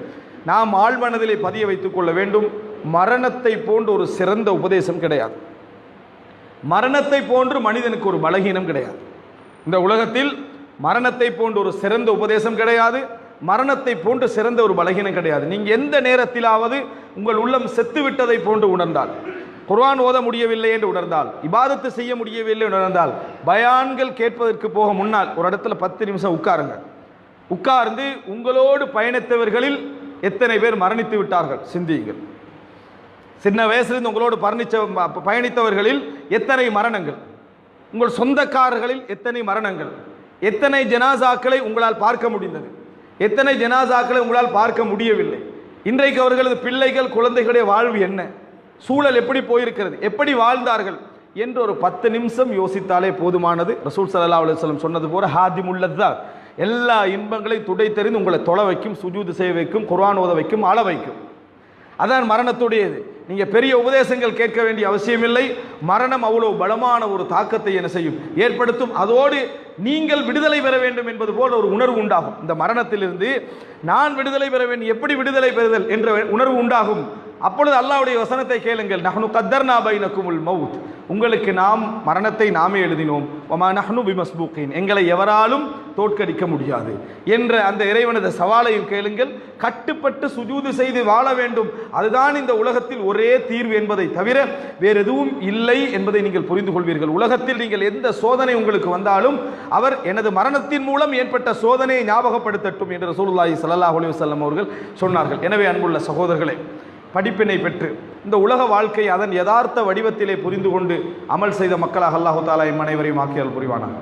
நாம் ஆழ்மனதிலே பதிய வைத்துக் கொள்ள வேண்டும், மரணத்தை போன்ற ஒரு சிறந்த உபதேசம் கிடையாது. மரணத்தை போன்று மனிதனுக்கு ஒரு பலகீனம் கிடையாது. இந்த உலகத்தில் மரணத்தை போன்ற ஒரு சிறந்த உபதேசம் கிடையாது, மரணத்தை போன்று சிறந்த ஒரு பலகீனம் கிடையாது. நீங்கள் எந்த நேரத்திலாவது உங்கள் உள்ளம் செத்து விட்டதை போன்று உணர்ந்தால், குர்ஆன் ஓத முடியவில்லை என்று உணர்ந்தால், இபாதத்து செய்ய முடியவில்லை என்று உணர்ந்தால், பயான்கள் கேட்பதற்கு போக முன்னால் ஒரு இடத்துல 10 நிமிஷம் உட்காருங்க. உட்கார்ந்து உங்களோடு பயணித்தவர்களில் எத்தனை பேர் மரணித்து விட்டார்கள் சிந்தியுங்கள். சின்ன வயசுலேருந்து உங்களோடு பயணித்தவர்களில் எத்தனை மரணங்கள், உங்கள் சொந்தக்காரர்களில் எத்தனை மரணங்கள், எத்தனை ஜனாசாக்களை உங்களால் பார்க்க முடிந்தது, எத்தனை ஜனாசாக்களை உங்களால் பார்க்க முடியவில்லை. இன்றைக்கு அவர்களது பிள்ளைகள் குழந்தைகளுடைய வாழ்வு என்ன, சூழல் எப்படி போயிருக்கிறது, எப்படி வாழ்ந்தார்கள் என்று ஒரு 10 நிமிஷம் யோசித்தாலே போதுமானது. ரசூல் ஸல்லல்லாஹு அலைஹி வஸல்லம் சொன்னது போல ஹாதிமுல்லதா, எல்லா இன்பங்களையும் துடை தெரிந்து உங்களை தொலை வைக்கும், சுஜூது செய்ய வைக்கும், குர்ஆன் ஓத வைக்கும், அழ வைக்கும். அதான் மரணத்துடையது. நீங்க பெரிய உபதேசங்கள் கேட்க வேண்டிய அவசியமில்லை. மரணம் அவ்வளவு பலமான ஒரு தாக்கத்தை என்ன செய்யும், ஏற்படுத்தும். அதோடு நீங்கள் விடுதலை பெற வேண்டும் என்பது போல ஒரு உணர்வு உண்டாகும். இந்த மரணத்திலிருந்து நான் விடுதலை பெற வேண்டும், எப்படி விடுதலை பெறுதல் என்ற உணர்வு உண்டாகும். அப்பொழுது அல்லாஹ்வுடைய வசனத்தை கேளுங்கள், நஹ்னு கத்தர்னா பைனக்குமுல் மவுத், உங்களுக்கு நாம் மரணத்தை நாமே எழுதினோம், வமா நஹ்னு பிமஸ்பூகின், எங்களை எவராலும் தோற்கடிக்க முடியாது என்ற அந்த இறைவனது சவாலையும் கேளுங்கள். கட்டுப்பட்டு சுஜூது செய்து வாழ வேண்டும், அதுதான் இந்த உலகத்தில் ஒரே தீர்வு என்பதை தவிர வேறு எதுவும் இல்லை என்பதை நீங்கள் புரிந்து கொள்வீர்கள். உலகத்தில் நீங்கள் எந்த சோதனை உங்களுக்கு வந்தாலும் அவர் எனது மரணத்தின் மூலம் ஏற்பட்ட சோதனையை ஞாபகப்படுத்தட்டும் என்று ரசூலுல்லாஹி ஸல்லல்லாஹு அலைஹி வஸல்லம் அவர்கள் சொன்னார்கள். எனவே அன்புள்ள சகோதரர்களே, படிப்பினை பெற்று இந்த உலக வாழ்க்கை அதன் யதார்த்த வடிவத்திலே புரிந்து கொண்டு அமல் செய்த மக்களாக அல்லாஹு தஆலா எம் அனைவரையும் ஆக்கியல் புரிவானாக.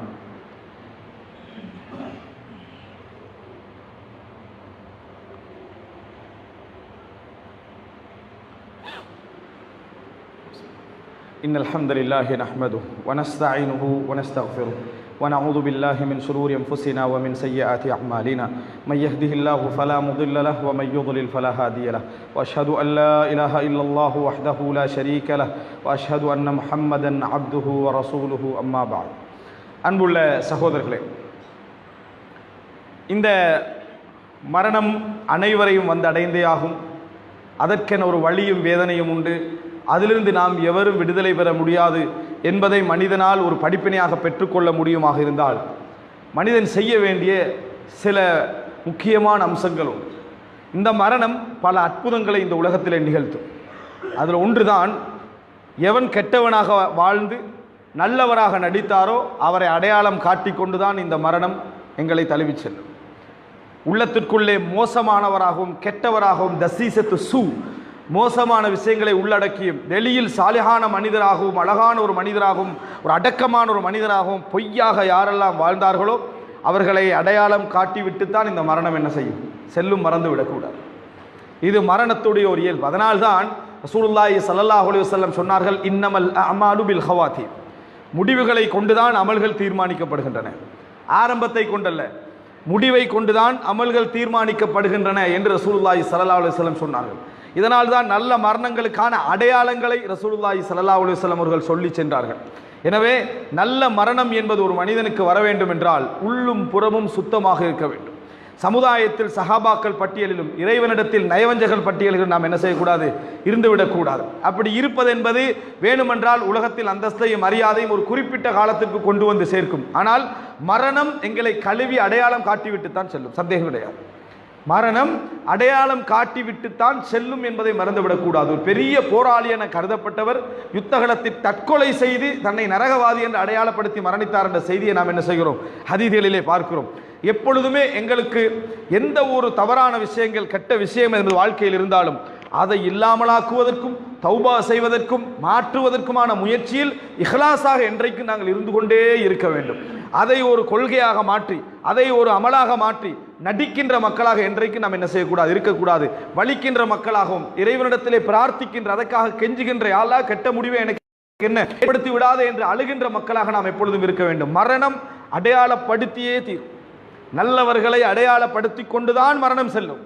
إن الحمد لله نحمده ونستعينه ونستغفره ونعوذ بالله من شرور أنفسنا ومن سيئات أعمالنا من يهده الله فلا مضل له ومن يضلل فلا هادي له وأشهد أن لا إله إلا الله وحده لا شريك له وأشهد أن محمدا عبده ورسوله أما بعد. அன்புள்ள சகோதரர்களே, இந்த மரணம் அனைவரையும் வந்து அடைந்தே ஆகும். அதற்கென ஒரு வலியும் வேதனையும் உண்டு. அதிலிருந்து நாம் எவரும் விடுதலை பெற முடியாது என்பதை மனிதனால் ஒரு படிப்பினையாக பெற்றுக்கொள்ள முடியுமாக இருந்தால் மனிதன் செய்ய வேண்டிய சில முக்கியமான அம்சங்கள் உண்டு. இந்த மரணம் பல அற்புதங்களை இந்த உலகத்தில் நிகழ்த்தும். அதில் ஒன்றுதான், எவன் கெட்டவனாக வாழ்ந்து நல்லவராக நடித்தாரோ அவரை அடையாளம் காட்டிக்கொண்டுதான் இந்த மரணம் எங்களை தழுவி செல்லும். உள்ளத்திற்குள்ளே மோசமானவராகவும் கெட்டவராகவும் தசீசத்து சூ மோசமான விஷயங்களை உள்ளடக்கியும் வெளியில் சாலிகான மனிதராகவும் அழகான ஒரு மனிதராகவும் ஒரு அடக்கமான ஒரு மனிதராகவும் பொய்யாக யாரெல்லாம் வாழ்ந்தார்களோ அவர்களை அடையாளம் காட்டிவிட்டுத்தான் இந்த மரணம் என்ன செய்யும், செல்லும். மறந்து விடக்கூடாது. இது மரணத்துடைய ஒரு இயல்பு. அதனால்தான் ரசூலுல்லாஹி ஸல்லல்லாஹு அலைஹி வஸல்லம் சொன்னார்கள், இன்னமல் அஅமாலு பில் ஹவாத்தீம். முடிவுகளை கொண்டுதான் அமல்கள் தீர்மானிக்கப்படுகின்றன, ஆரம்பத்தை கொண்டல்ல, முடிவை கொண்டுதான் அமல்கள் தீர்மானிக்கப்படுகின்றன என்று ரசூலுல்லாஹி ஸல்லல்லாஹு அலைஹி வஸல்லம் சொன்னார்கள். இதனால் தான் நல்ல மரணங்களுக்கான அடையாளங்களை ரசூலுல்லாஹி ஸல்லல்லாஹு அலைஹி வஸல்லம் அவர்கள் சொல்லி சென்றார்கள். எனவே நல்ல மரணம் என்பது ஒரு மனிதனுக்கு வர வேண்டும் என்றால் உள்ளும் புறமும் சுத்தமாக இருக்க வேண்டும். சமுதாயத்தில் சஹாபாக்கள் பட்டியலிலும் இறைவனிடத்தில் நயவஞ்சகர் பட்டியலிலும் நாம் என்ன செய்யக்கூடாது, இருந்துவிடக்கூடாது. அப்படி இருப்பது என்பது வேணுமென்றால் உலகத்தில் அந்தஸ்தையும் மரியாதையும் ஒரு குறிப்பிட்ட காலத்திற்கு கொண்டு வந்து சேர்க்கும். ஆனால் மரணம் எங்களை கழுவி அடையாளம் காட்டிவிட்டுத்தான் செல்லும், சந்தேகம் கிடையாது. மரணம் அடையாளம் காட்டிவிட்டுத்தான் செல்லும் என்பதை மறந்துவிடக்கூடாது. ஒரு பெரிய போராளி என கருதப்பட்டவர் யுத்தகலத்தில் தற்கொலை செய்து தன்னை நரகவாதி என்று அடையாளப்படுத்தி மரணித்தார் என்ற செய்தியை நாம் என்ன செய்கிறோம், ஹதீஸ்களிலே பார்க்கிறோம். எப்பொழுதுமே எங்களுக்கு எந்த ஒரு தவறான விஷயங்கள் கெட்ட விஷயம் என்பது வாழ்க்கையில் இருந்தாலும் அதை இல்லாமலாக்குவதற்கும் தௌபா செய்வதற்கும் மாற்றுவதற்குமான முயற்சியில் இஹ்லாஸாக என்றைக்கும் நாங்கள் இருந்து கொண்டே இருக்க வேண்டும். அதை ஒரு கொள்கையாக மாற்றி அதை ஒரு அமலாக மாற்றி நடிக்கின்ற மக்களாக என்றைக்கு நாம் என்ன செய்யக்கூடாது, இருக்கக்கூடாது. வலிக்கின்ற மக்களாகவும் இறைவனிடத்திலே பிரார்த்திக்கின்ற, அதற்காக கெஞ்சுகின்ற, யாரா கெட்ட முடிவை எனக்கு என்ன ஏற்படுத்தி விடாது என்று அழுகின்ற மக்களாக நாம் எப்பொழுதும் இருக்க வேண்டும். மரணம் அடையாளப்படுத்தியே தீரும். நல்லவர்களை அடையாளப்படுத்தி கொண்டுதான் மரணம் செல்லும்,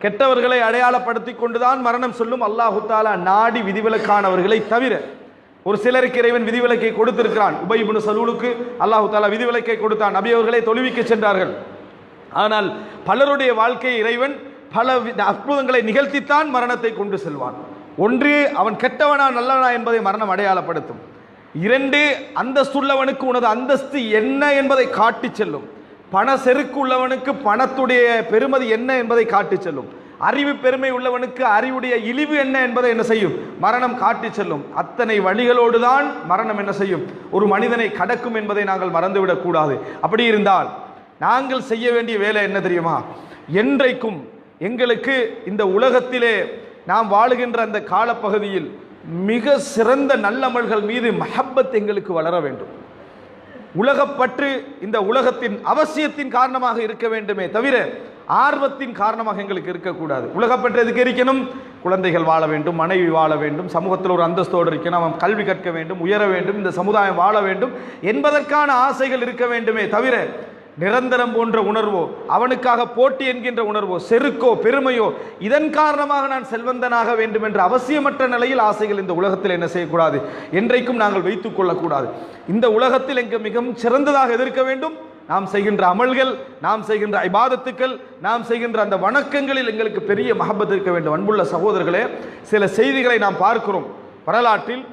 கெட்டவர்களை அடையாளப்படுத்தி கொண்டுதான் மரணம் சொல்லும். அல்லாஹு தஆலா நாடி விதிவிலக்கானவர்களை தவிர. ஒரு சிலருக்கு இறைவன் விதிவிலக்கை கொடுத்திருக்கிறான். உபை இப்னு சலூலுக்கு அல்லாஹு தஆலா விதிவிலக்கை கொடுத்தான். நபி அவர்களை தொழுவிக்க சென்றார்கள். ஆனால் பலருடைய வாழ்க்கையை இறைவன் பல அற்புதங்களை நிகழ்த்தித்தான் மரணத்தை கொண்டு செல்வான். ஒன்று, அவன் கெட்டவனா நல்லவனா என்பதை மரணம் அடையாளப்படுத்தும். இரண்டு, அந்தஸ்துள்ளவனுக்கு உனது அந்தஸ்து என்ன என்பதை காட்டி செல்லும். பண செருக்கு உள்ளவனுக்கு பணத்துடைய பெருமதி என்ன என்பதை காட்டி செல்லும். அறிவு பெருமை உள்ளவனுக்கு அறிவுடைய இழிவு என்ன என்பதை என்ன செய்யும், மரணம் காட்டி செல்லும். அத்தனை வழிகளோடு தான் மரணம் என்ன செய்யும், ஒரு மனிதனை கடக்கும் என்பதை நாங்கள் மறந்துவிடக் கூடாது. அப்படி இருந்தால் நாங்கள் செய்ய வேண்டிய வேலை என்ன தெரியுமா, என்றைக்கும் எங்களுக்கு இந்த உலகத்திலே நாம் வாழுகின்ற அந்த காலப்பகுதியில் மிக சிறந்த நல்லமல்கள் மீது மஹப்பத் எங்களுக்கு வளர வேண்டும். உலகப்பற்று இந்த உலகத்தின் அவசியத்தின் காரணமாக இருக்க வேண்டுமே தவிர ஆர்வத்தின் காரணமாக எங்களுக்கு இருக்கக்கூடாது. உலகப்பற்று எதுக்கு இருக்கணும், குழந்தைகள் வாழ வேண்டும், மனைவி வாழ வேண்டும், சமூகத்தில் ஒரு அந்தஸ்தோடு இருக்கணும், அவன் கல்வி கற்க வேண்டும், உயர வேண்டும், இந்த சமுதாயம் வாழ வேண்டும் என்பதற்கான ஆசைகள் இருக்க வேண்டுமே தவிர நிரந்தரம் போன்ற உணர்வோ, அவனுக்காக போட்டி என்கின்ற உணர்வோ, செருக்கோ பெருமையோ, இதன் காரணமாக நான் செல்வந்தனாக வேண்டும் என்ற அவசியமற்ற நிலையில் ஆசைகள் இந்த உலகத்தில் என்ன செய்யக்கூடாது, என்றைக்கும் நாங்கள் வைத்துக் கொள்ளக்கூடாது. இந்த உலகத்தில் எங்கு மிகவும் சிறந்ததாக எதிர்க்க வேண்டும், நாம் செய்கின்ற அமல்கள், நாம் செய்கின்ற இபாதத்துக்கள், நாம் செய்கின்ற அந்த வணக்கங்களில் எங்களுக்கு பெரிய மஹப்பத் இருக்க வேண்டும். அன்புள்ள சகோதரர்களே, சில செய்திகளை நாம் பார்க்கிறோம் வரலாற்றில்.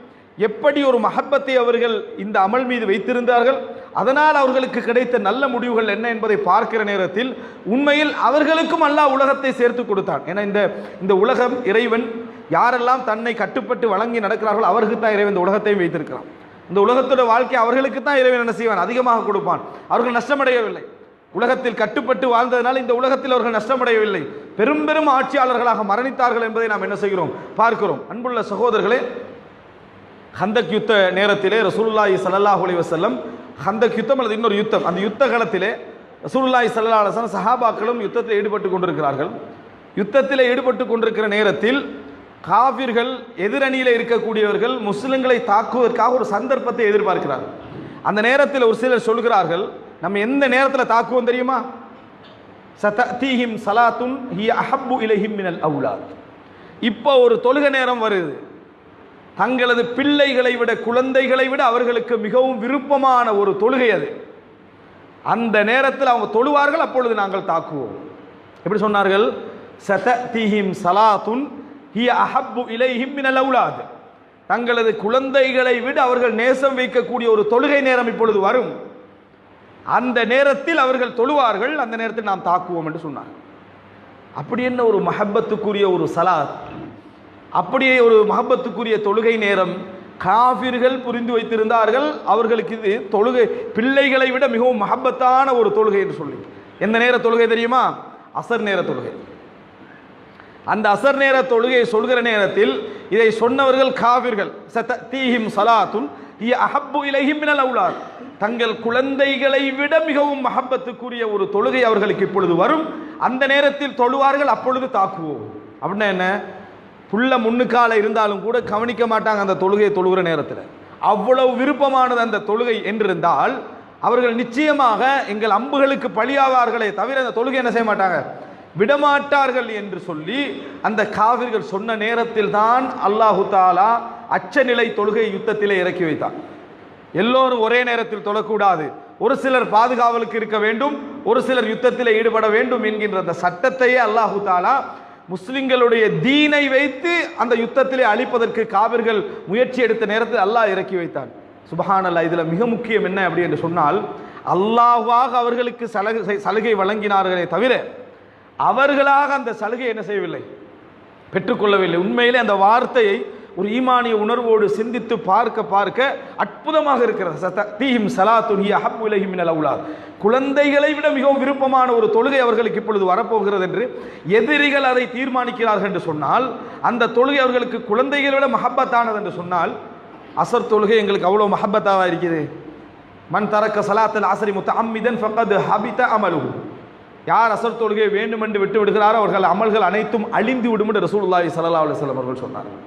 எப்படி ஒரு மஹப்பத்தை அவர்கள் இந்த அமல் மீது வைத்திருந்தார்கள், அதனால் அவர்களுக்கு கிடைத்த நல்ல முடிவுகள் என்ன என்பதை பார்க்கிற நேரத்தில் உண்மையில் அவர்களுக்கும் அல்லாஹ் உலகத்தை சேர்த்து கொடுத்தான். ஏன்னா இந்த உலகம் இறைவன் யாரெல்லாம் தன்னை கட்டுப்பட்டு வழங்கி நடக்கிறார்கள் அவர்களுக்கு தான் இறைவன் இந்த உலகத்தையும் வைத்திருக்கிறான். இந்த உலகத்தோட வாழ்க்கை அவர்களுக்கு தான் இறைவன் என்ன செய்வான், அதிகமாக கொடுப்பான். அவர்கள் நஷ்டமடையவில்லை. உலகத்தில் கட்டுப்பட்டு வாழ்ந்ததனால் இந்த உலகத்தில் அவர்கள் நஷ்டமடையவில்லை. பெரும் பெரும் ஆட்சியாளர்களாக மரணித்தார்கள் என்பதை நாம் என்ன செய்கிறோம், பார்க்கிறோம். அன்புள்ள சகோதரர்களே, ஹந்தக் யுத்த நேரத்திலே ரசூலுல்லாஹி ஸல்லல்லாஹு அலைஹி வஸல்லம், ஹந்தக் யுத்தம் அல்லது இன்னொரு யுத்தம், அந்த யுத்த காலத்திலே ரசூலுல்லாஹி ஸல்லல்லாஹு அலைஹி வஸல்லம் சஹாபாக்களும் யுத்தத்தில் ஈடுபட்டு கொண்டிருக்கிறார்கள். யுத்தத்தில் ஈடுபட்டு கொண்டிருக்கிற நேரத்தில் காஃபிர்கள், எதிரணியில் இருக்கக்கூடியவர்கள் முஸ்லிம்களை தாக்குவதற்காக ஒரு சந்தர்ப்பத்தை எதிர்பார்க்கிறார்கள். அந்த நேரத்தில் ஒரு சிலர் சொல்கிறார்கள், நம்ம எந்த நேரத்தில் தாக்குவோம் தெரியுமா? சததீஹிம் ஸலாத்துன் ஹிய அஹப்பு இலைஹிம் மினல் அவுலாத். இப்போ ஒரு தொழுகை நேரம் வருது, தங்களது பிள்ளைகளை விட குழந்தைகளை விட அவர்களுக்கு மிகவும் விருப்பமான ஒரு தொழுகை அது. அந்த நேரத்தில் அவங்க தொழுவார்கள், அப்பொழுது நாங்கள் தாக்குவோம். எப்படி சொன்னார்கள்? சததீஹிம் ஸலாத்துன் ஹிய அஹப்பு இலைஹிம் மினல் அவுலாத். தங்களது குழந்தைகளை விட அவர்கள் நேசம் வைக்கக்கூடிய ஒரு தொழுகை நேரம் இப்பொழுது வரும். அந்த நேரத்தில் அவர்கள் தொழுவார்கள், அந்த நேரத்தில் நாம் தாக்குவோம் என்று சொன்னார். அப்படி என்ன ஒரு மஹப்பத்துக்குரிய ஒரு சலாத், அப்படியே ஒரு மஹப்பத்துக்குரிய தொழுகை நேரம் காஃபிர்கள் புரிந்து வைத்திருந்தார்கள். அவர்களுக்கு இது தொழுகை பிள்ளைகளை விட மிகவும் மஹப்பத்தான ஒரு தொழுகை என்று சொல்லி. எந்த நேர தொழுகை தெரியுமா? அசர் நேர தொழுகை. அந்த அசர் நேர தொழுகையை சொல்கிற நேரத்தில் இதை சொன்னவர்கள் காஃபிர்கள். சததீஹிம் ஸலாத்துன் ஹிய அஹப்பு இலைஹிம் மினல் அவுலாத். தங்கள் குழந்தைகளை விட மிகவும் மஹப்பத்துக்குரிய ஒரு தொழுகை அவர்களுக்கு இப்பொழுது வரும், அந்த நேரத்தில் தொழுவார்கள், அப்பொழுது தாக்குவோம். அப்படின்னா என்ன? புள்ள முன்னுக்கால இருந்தாலும் கூட கவனிக்க மாட்டாங்க அந்த தொழுகையை தொழுகிற நேரத்தில். அவ்வளவு விருப்பமானது அந்த தொழுகை என்றிருந்தால் அவர்கள் நிச்சயமாக எங்கள் அம்புகளுக்கு பலியாவார்களே தவிர அந்த தொழுகை என்ன செய்ய மாட்டாங்க, விடமாட்டார்கள் என்று சொல்லி அந்த காவிர்கள் சொன்ன நேரத்தில் தான் அல்லாஹு தாலா அச்சநிலை தொழுகை யுத்தத்திலே இறக்கி வைத்தார். எல்லோரும் ஒரே நேரத்தில் தொழக்கூடாது, ஒரு சிலர் பாதுகாவலுக்கு இருக்க வேண்டும், ஒரு சிலர் யுத்தத்தில் ஈடுபட வேண்டும் என்கின்ற அந்த சட்டத்தையே அல்லாஹு தாலா முஸ்லிம்களுடைய தீனை வைத்து அந்த யுத்தத்திலே அழிப்பதற்கு காவிர்கள் முயற்சி எடுத்த நேரத்தில் அல்லாஹ் இறக்கி வைத்தான். சுபஹானல்லாஹ். இதுல மிக முக்கியம் என்ன அப்படி என்று சொன்னால், அல்லாஹ்வாக அவர்களுக்கு சலுகை வழங்கினார்களே தவிர அவர்களாக அந்த சலுகை என்ன செய்யவில்லை, பெற்றுக்கொள்ளவில்லை. உண்மையிலே அந்த வார்த்தையை ஒரு ஈமானிய உணர்வோடு சிந்தித்து பார்க்க பார்க்க அற்புதமாக இருக்கிறது. சததீஹிம் ஸலாத்துன் ஹிய அஹப்பு இலைஹிம் மினல் அவுலாத். குழந்தைகளை விட மிகவும் விருப்பமான ஒரு தொழுகை அவர்களுக்கு இப்பொழுது வரப்போகிறது என்று எதிரிகள் அதை தீர்மானிக்கிறார்கள் என்று சொன்னால், அந்த தொழுகை அவர்களுக்கு குழந்தைகளை விட மஹப்பத்தானது என்று சொன்னால், அசர் தொழுகை எங்களுக்கு அவ்வளவு மஹப்பத்தாக இருக்குது. மன் தரக்க ஸலாத்தல் அஸ்ரி முத்தஅம்மிதன் ஃபகத் ஹபித அமலுஹு. யார் அசர் தொழுகை வேண்டுமென்று விட்டு விடுகிறாரோ அவர்கள் அமல்கள் அனைத்தும் அழிந்து விடும் என்று ரசூலுல்லாஹி ஸல்லல்லாஹு அலைஹி வஸல்லம் அவர்கள் சொன்னார்கள்.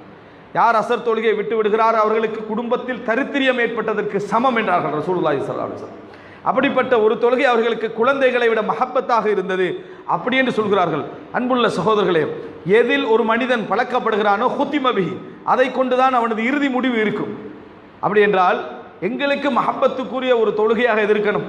யார் அசர் தொழுகை விட்டு விடுகிறாரோ அவர்களுக்கு குடும்பத்தில் தரித்திரியம் ஏற்பட்டதற்கு சமம் என்றார்கள் ரசூலுல்லாஹி ஸல்லல்லாஹு அலைஹி வஸல்லம். அப்படிப்பட்ட ஒரு தொழுகை அவர்களுக்கு குழந்தைகளை விட மஹப்பத்தாக இருந்தது அப்படி என்று சொல்கிறார்கள். அன்புள்ள சகோதரர்களே, எதில் ஒரு மனிதன் பழக்கப்படுகிறானோ ஹுத்திம பிஹி, அதை கொண்டுதான் அவனது இறுதி முடிவு இருக்கும். அப்படி என்றால் எங்களுக்கு மஹப்பத்துக்குரிய ஒரு தொழுகையாக எதிர்க்கணும்,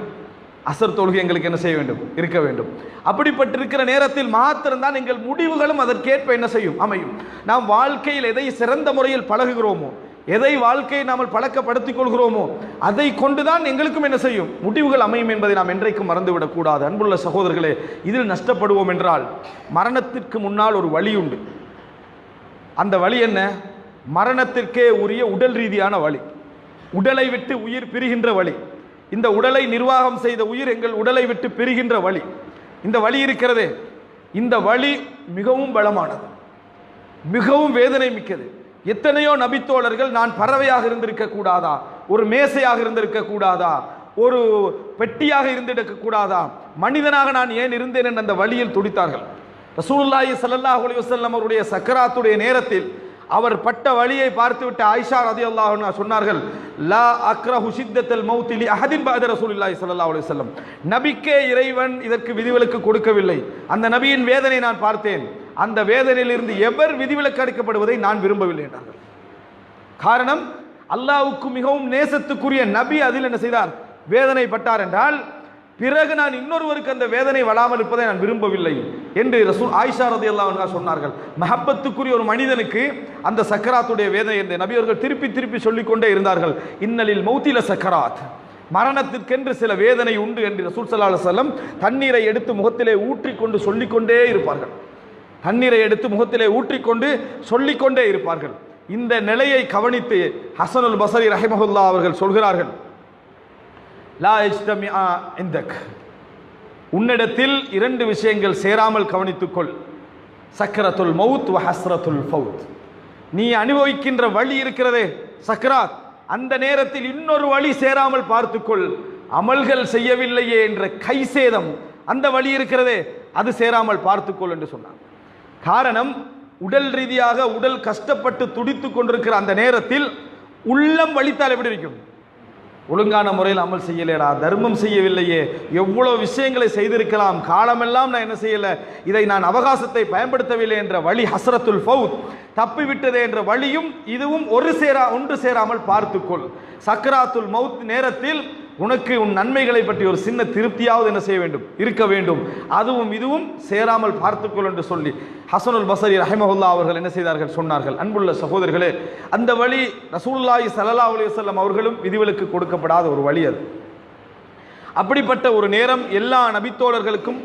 அசர் தொழுகை எங்களுக்கு என்ன செய்ய வேண்டும், இருக்க வேண்டும். அப்படிப்பட்டிருக்கிற நேரத்தில் மாத்திரம்தான் எங்கள் முடிவுகளும் அதற்கேற்ப என்ன செய்யும், அமையும். நாம் வாழ்க்கையில் எதை சிறந்த முறையில் பழகுகிறோமோ, எதை வாழ்க்கையை நாம் பழக்கப்படுத்திக் கொள்கிறோமோ அதை கொண்டுதான் எங்களுக்கும் என்ன செய்யும், முடிவுகள் அமையும் என்பதை நாம் என்றைக்கும் மறந்துவிடக் கூடாது. அன்புள்ள சகோதரர்களே, இதில் நஷ்டப்படுவோம் என்றால் மரணத்திற்கு முன்னால் ஒரு வழி உண்டு. அந்த வழி என்ன? மரணத்திற்கே உரிய உடல் ரீதியான வழி, உடலை விட்டு உயிர் பிரிகின்ற வழி. இந்த உடலை நிர்வாகம் செய்த உயிர் எங்கள் உடலை விட்டு பிரிகின்ற வழி. இந்த வழி இருக்கிறதே, இந்த வழி மிகவும் பலமானது, மிகவும் வேதனை மிக்கது. எத்தனையோ நபித்தோழர்கள் நான் பறவையாக இருந்திருக்க கூடாதா, ஒரு மேசையாக இருந்திருக்க கூடாதா, ஒரு பெட்டியாக இருந்திருக்க கூடாதா, மனிதனாக நான் ஏன் இருந்தேன் என்ற அந்த வழியில் துடித்தார்கள். ரசூலுல்லாஹி ஸல்லல்லாஹு அலைஹி வஸல்லம் அவருடைய சக்கராத்துடைய நேரத்தில் அவர் பட்ட வழியை பார்த்துவிட்டு ஆயிஷா ரலியல்லாஹு அன்ஹா சொன்னார்கள், லா அக்ரஹு ஷித்தத்தல் மௌத் லி அஹதின் பஅத ரசூலுல்லாஹி ஸல்லல்லாஹு அலைஹி வஸல்லம். நபிக்கே இறைவன் இதற்கு விதிவிலக்கு கொடுக்கவில்லை, அந்த நபியின் வேதனை நான் பார்த்தேன், அந்த வேதனையிலிருந்து எவர் விதிவிலக்கு அளிக்கப்படுவதை நான் விரும்பவில்லை என்றார்கள். காரணம், அல்லாஹ்வுக்கு மிகவும் நேசத்துக்குரிய நபி அதில் என்ன செய்தார், வேதனைப்பட்டார் என்றால் பிறகு நான் இன்னொருவருக்கு அந்த வேதனை வராமல் இருப்பதை நான் விரும்பவில்லை என்று ரசூல் ஆயிஷா ரலியல்லாஹு அன்ஹா சொன்னார்கள். மஹப்பத்துக்குரிய ஒரு மனிதனுக்கு அந்த சக்கராத்துடைய வேதனை என்று நபி அவர்கள் திருப்பி திருப்பி சொல்லிக்கொண்டே இருந்தார்கள். இன்னலில் மௌத்தில சக்கராத், மரணத்திற்கென்று சில வேதனை உண்டு என்று ரசூல் ஸல்லல்லாஹு அலைஹி வஸல்லம் தண்ணீரை எடுத்து முகத்திலே ஊற்றிக்கொண்டு சொல்லிக்கொண்டே இருப்பார்கள். தண்ணீரை எடுத்து முகத்திலே ஊற்றிக்கொண்டு சொல்லிக்கொண்டே இருப்பார்கள். இந்த நிலையை கவனித்து ஹஸனுல் பஸரி ரஹிமஹுல்லாஹ் அவர்கள் சொல்கிறார்கள், லா இஜ்தமிஆ இந்தக், உன்னிடத்தில் இரண்டு விஷயங்கள் சேராமல் கவனித்துக்கொள், சக்கரத்துல் மவுத் வ ஹஸ்ரத்துல் ஃபவுத். நீ அனுபவிக்கின்ற வழி இருக்கிறதே சக்கராத், அந்த நேரத்தில் இன்னொரு வழி சேராமல் பார்த்துக்கொள், அமல்கள் செய்யவில்லையே என்ற கை சேதம், அந்த வழி இருக்கிறதே அது சேராமல் பார்த்துக்கொள் என்று சொன்னார். காரணம், உடல் ரீதியாக உடல் கஷ்டப்பட்டு துடித்து கொண்டிருக்கிற அந்த நேரத்தில் உள்ளம் வலித்தால் எப்படி இருக்கும், ஒழுங்கான முறையில் அமல் செய்யலேடா, தர்மம் செய்யவில்லையே, எவ்வளோ விஷயங்களை செய்திருக்கலாம், காலமெல்லாம் நான் என்ன செய்யலை, இதை நான் அவகாசத்தை பயன்படுத்தவில்லை என்ற வழி, ஹஸ்ரத்துல் ஃபவுத், தப்பிவிட்டதே என்ற வழியும் இதுவும் ஒன்று சேராமல் பார்த்துக்கொள். சக்ராத்துல் மவுத் நேரத்தில் உனக்கு உன் நன்மைகளை பற்றி ஒரு சின்ன திருப்தியாவது என்ன செய்ய வேண்டும், இருக்க வேண்டும். அதுவும் இதுவும் சேராமல் பார்த்துக்கொள் என்று சொல்லி ஹசனுல் பஸரி ரஹிமஹுல்லாஹ் அவர்கள் என்ன செய்தார்கள், சொன்னார்கள். அன்புள்ள சகோதரர்களே, அந்த வழி ரசூலுல்லாஹி ஸல்லல்லாஹு அலைஹி வஸல்லம் அவர்களும் விதிவிலக்கு கொடுக்கப்படாத ஒரு வழி அது. அப்படிப்பட்ட ஒரு நேரம் எல்லா நபித்தோழர்களுக்கும்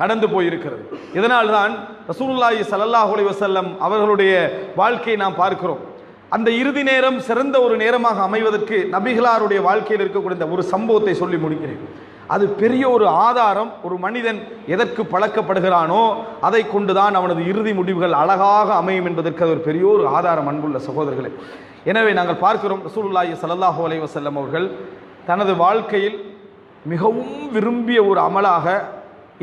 கடந்து போயிருக்கிறது. இதனால்தான் ரசூலுல்லாஹி ஸல்லல்லாஹு அலைஹி வஸல்லம் அவர்களுடைய வாழ்க்கையை நாம் பார்க்கிறோம். அந்த இறுதி நேரம் சிறந்த ஒரு நேரமாக அமைவதற்கு நபிகளாருடைய வாழ்க்கையில் இருக்கக்கூடிய ஒரு சம்பவத்தை சொல்லி முடிக்கிறேன். அது பெரிய ஒரு ஆதாரம். ஒரு மனிதன் எதற்கு பழக்கப்படுகிறானோ அதை கொண்டுதான் அவனது இறுதி முடிவுகள் அழகாக அமையும் என்பதற்கு அது ஒரு பெரிய ஒரு ஆதாரம். அன்புள்ள சகோதரர்களே, எனவே நாங்கள் பார்க்கிறோம் ரசூலுல்லாஹி ஸல்லல்லாஹு அலைஹி வஸல்லம் அவர்கள் தனது வாழ்க்கையில் மிகவும் விரும்பிய ஒரு அமலாக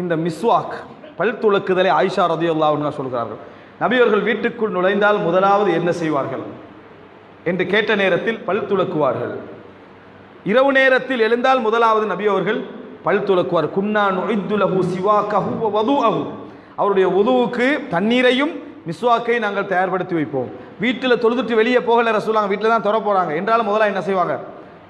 இந்த மிஸ்வாக், பல் துலக்குதலை ஆயிஷா ரலியல்லாஹு அன்ஹா சொல்கிறார்கள். நபி அவர்கள் வீட்டுக்குள் நுழைந்தால் முதலாவது என்ன செய்வார்கள் என்று கேட்ட நேரத்தில் பல் துலக்குவார்கள். இரவு நேரத்தில் எழுந்தால் முதலாவது நபி அவர்கள் பல் துலக்குவார். குன்னா நுஇத்து லஹு சிவாகஹு வ வதுஅஹு, அவருடைய உதுவுக்கு தண்ணீரையும் மிஸ்வாக்கை நாங்கள் தயார்படுத்தி வைப்போம். வீட்டில் தொழுதுட்டு வெளியே போகல ரசூலுல்லாஹ், வீட்டில் தான் தொட போகிறாங்க என்றாலும் முதல்ல என்ன செய்வாங்க,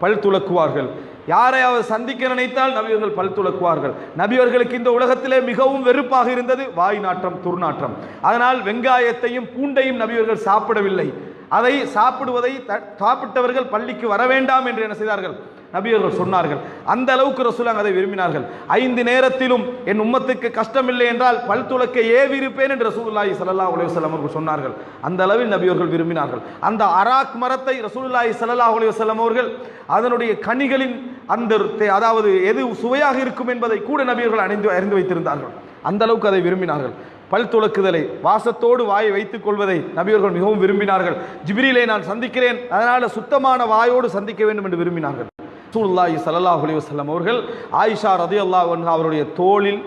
பல் துலக்குவார்கள். யாரையாவது சந்திக்க நினைத்தால் நபியவர்கள் பல் துலக்குவார்கள். நபியவர்களுக்கு இந்த உலகத்திலே மிகவும் வெறுப்பாக இருந்தது வாய் நாற்றம், துர்நாற்றம். அதனால் வெங்காயத்தையும் பூண்டையும் நபியவர்கள் சாப்பிடவில்லை. அதை சாப்பிட்டவர்கள் பள்ளிக்கு வர வேண்டாம் என்று என்ன செய்தார்கள், நபியவர்கள் சொன்னார்கள். அந்த அளவுக்கு ரசூலுல்லாஹ் அதை விரும்பினார்கள். 5 நேரத்திலும் என் உம்மத்துக்கு கஷ்டமில்லை என்றால் பல் துலக்க ஏவிருப்பேன் என்று ரசூலுல்லாஹி ஸல்லல்லாஹு அலைஹி வஸல்லம் அவர்கள் சொன்னார்கள். அந்த அளவில் நபியவர்கள் விரும்பினார்கள். அந்த அராக் மரத்தை ரசூலுல்லாஹி ஸல்லல்லாஹு அலைஹி வஸல்லம் அவர்கள் அதனுடைய கனிகளின் அந்த அதாவது எது சுவையாக இருக்கும் என்பதை கூட நபியவர்கள் அறிந்து வைத்திருந்தார்கள். அந்த அளவுக்கு அதை விரும்பினார்கள். பல் துலக்குதலை, வாசத்தோடு வாயை வைத்துக் கொள்வதை நபியவர்கள் மிகவும் விரும்பினார்கள். ஜிப்ரீலை நான் சந்திக்கிறேன், அதனால் சுத்தமான வாயோடு சந்திக்க வேண்டும் என்று விரும்பினார்கள். ரசூலுல்லாஹி ஸல்லல்லாஹு அலைஹி வஸல்லம் அவர்கள் ஆயிஷா ரலியல்லாஹு அன்ஹா அவருடைய தோளில்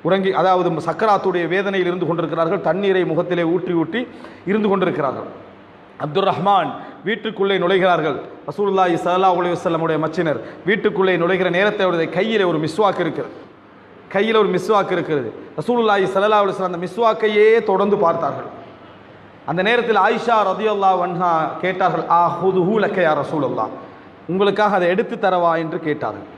உறங்கி, அதாவது சக்கராத்துடைய வேதனையில் இருந்து கொண்டிருக்கிறார்கள். தண்ணீரை முகத்திலே ஊற்றி இருந்து கொண்டிருக்கிறார்கள். அப்துர் ரஹ்மான் வீட்டுக்குள்ளே நுழைகிறார்கள். ரசூலுல்லாஹி ஸல்லல்லாஹு அலைஹி வஸல்லமுடைய மச்சினர் வீட்டுக்குள்ளே நுழைகிற நேரத்தை அவருடைய கையில் ஒரு மிஸ்வாக் இருக்கிறது. ரசூலுல்லாஹி ஸல்லல்லாஹு அலைஹி வஸல்லம் அந்த மிஸ்வாக்கையே தொடர்ந்து பார்த்தார்கள். அந்த நேரத்தில் ஆயிஷா ரலியல்லாஹு அன்ஹா கேட்டார்கள், ஆஹுதுஹு லக்க யா ரசூலல்லாஹ், உங்களுக்காக அதை எடுத்து தரவா என்று கேட்டார்கள்.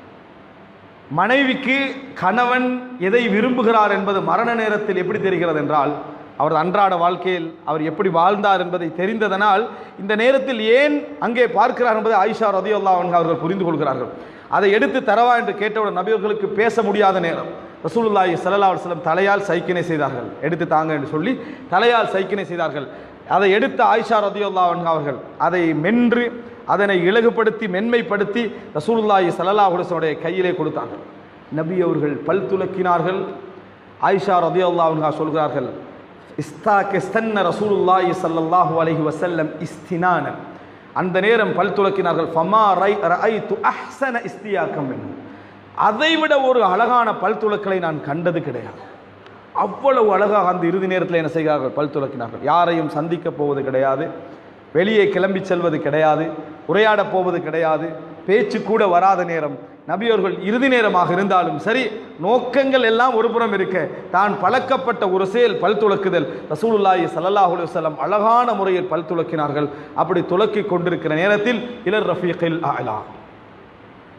மனைவிக்கு கணவன் எதை விரும்புகிறார் என்பது மரண நேரத்தில் எப்படி தெரிகிறது என்றால், அவரது அன்றாட வாழ்க்கையில் அவர் எப்படி வாழ்ந்தார் என்பதை தெரிந்ததனால் இந்த நேரத்தில் ஏன் அங்கே பார்க்கிறார் என்பதை ஆயிஷா ரலியல்லாஹு அன்ஹா அவர்கள் புரிந்து கொள்கிறார்கள். அதை எடுத்து தரவா என்று கேட்டவுடன் நபியவர்களுக்கு பேச முடியாத நேரம். ரசூலுல்லாஹி ஸல்லல்லாஹு அலைஹி வஸல்லம் தலையால் சைக்கினை செய்தார்கள். எடுத்து தாங்க என்று சொல்லி தலையால் சைக்கினை செய்தார்கள். அதை எடுத்த ஆயிஷா ரலியல்லாஹு அன்ஹா அவர்கள் அதை மென்று அதனை இலகுபடுத்தி மென்மைப்படுத்தி ரசூலுல்லாஹி ஸல்லல்லாஹு அலைஹி வஸல்லம் கையிலே கொடுத்தார்கள். நபி அவர்கள் பல் துலக்கினார்கள். ஆயிஷா ரலியல்லாஹு அன்ஹா சொல்கிறார்கள், இஸ்தன்ன ரசூலுல்லாஹி ஸல்லல்லாஹு அலைஹி வஸல்லம் இஸ்தினான, அந்த நேரம் பல் துலக்கினார்கள். ஃபமா ரஐது அஹ்ஸன இஸ்தியாகம், அதைவிட ஒரு அழகான பல் துலக்கலை நான் கண்டது கிடையாது. அவ்வளவு அழகாக அந்த இறுதி நேரத்தில் என்ன செய்கிறார்கள், பல் துலக்கினார்கள். யாரையும் சந்திக்க போவது கிடையாது, வெளியே கிளம்பி செல்வது கிடையாது, உரையாடப் போவது கிடையாது, பேச்சு கூட வராத நேரம். நபியவர்கள் இறுதி நேரமாக இருந்தாலும் சரி, நோக்கங்கள் எல்லாம் ஒரு புறம் இருக்க, தான் பழக்கப்பட்ட ஒரு செயல் பல் துலக்குதல். ரசூலுல்லாஹி ஸல்லல்லாஹு அலைஹி வஸல்லம் அழகான முறையில் பல் துலக்கினார்கள். அப்படி துலக்கி கொண்டிருக்கிற நேரத்தில் இலர் ரஃபீகில் அலா,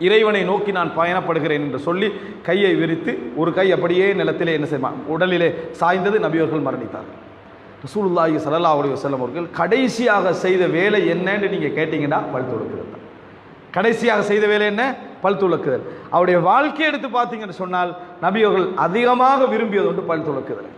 இறைவனை நோக்கி நான் பயணப்படுகிறேன் என்று சொல்லி கையை விரித்து ஒரு கை அப்படியே நிலத்திலே என்ன செய்வான், உடலிலே சாய்ந்தது. நபியவர்கள் மரணித்தார்கள். ரசூலுல்லாஹி ஸல்லல்லாஹு அலைஹி வஸல்லம் அவர்கள் கடைசியாக செய்த வேலை என்னன்னு நீங்கள் கேட்டீங்கன்னா பல் துலக்குதல் தான். கடைசியாக செய்த வேலை என்ன, பல் துலக்குதல். அவருடைய வாழ்க்கையை எடுத்து பார்த்தீங்கன்னு சொன்னால் நபியவர்கள் அதிகமாக விரும்பியது ஒன்று பல் துலக்குதல்.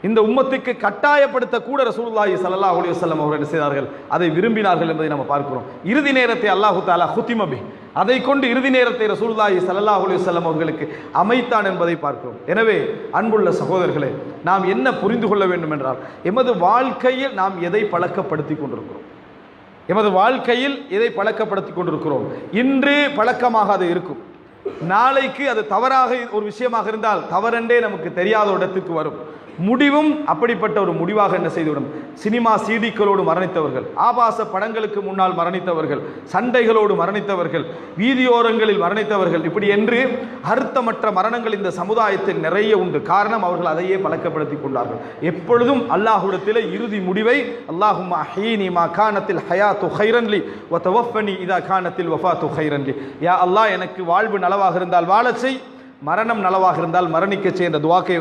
இந்த உம்மத்துக்கு கட்டாயப்படுத்த கூட ரசூலுல்லாஹி ஸல்லல்லாஹு அலைஹி வஸல்லம் அவர்கள் என்ன செய்தார்கள், அதை விரும்பினார்கள் என்பதை நம்ம பார்க்கிறோம். இறுதி நேரத்தை அல்லாஹு தஆலா ஹுத்திம பிஹி, அதை கொண்டு இறுதி நேரத்தை ரசூலுல்லாஹி ஸல்லல்லாஹு அலைஹி வஸல்லம் அவர்களுக்கு அமைத்தான் என்பதை பார்க்கிறோம். எனவே அன்புள்ள சகோதரர்களே, நாம் என்ன புரிந்து கொள்ள வேண்டும் என்றால், எமது வாழ்க்கையில் நாம் எதை பழக்கப்படுத்தி கொண்டிருக்கிறோம், எமது வாழ்க்கையில் எதை பழக்கப்படுத்தி கொண்டிருக்கிறோம். இன்று பழக்கமாக அது இருக்கும், நாளைக்கு அது தவறாக ஒரு விஷயமாக இருந்தால் தவறென்றே நமக்கு தெரியாத இடத்துக்கு வரும். முடிவும் அப்படிப்பட்ட ஒரு முடிவாக என்ன செய்துவிடும். சினிமா சீடிக்களோடு மரணித்தவர்கள், ஆபாச படங்களுக்கு முன்னால் மரணித்தவர்கள், சண்டைகளோடு மரணித்தவர்கள், வீதியோரங்களில் மரணித்தவர்கள், இப்படி என்று அர்த்தமற்ற மரணங்கள் இந்த சமுதாயத்தில் நிறைய உண்டு. காரணம், அவர்கள் அதையே பழக்கப்படுத்தி கொண்டார்கள். எப்பொழுதும் அல்லாஹ்விடத்தில் இறுதி முடிவை அல்லாஹும்ம அஹீனி மா கானத்தில் ஹயாத்து கைரன்லி வ தவஃபனி இதா கானத்தில் வஃபாத்து கைரன்லி. யா அல்லாஹ், எனக்கு வாழ்வு நலவாக இருந்தால் வாழச் செய், மரணம் நலவாக இருந்தால் மரணிக்க செய்கின்ற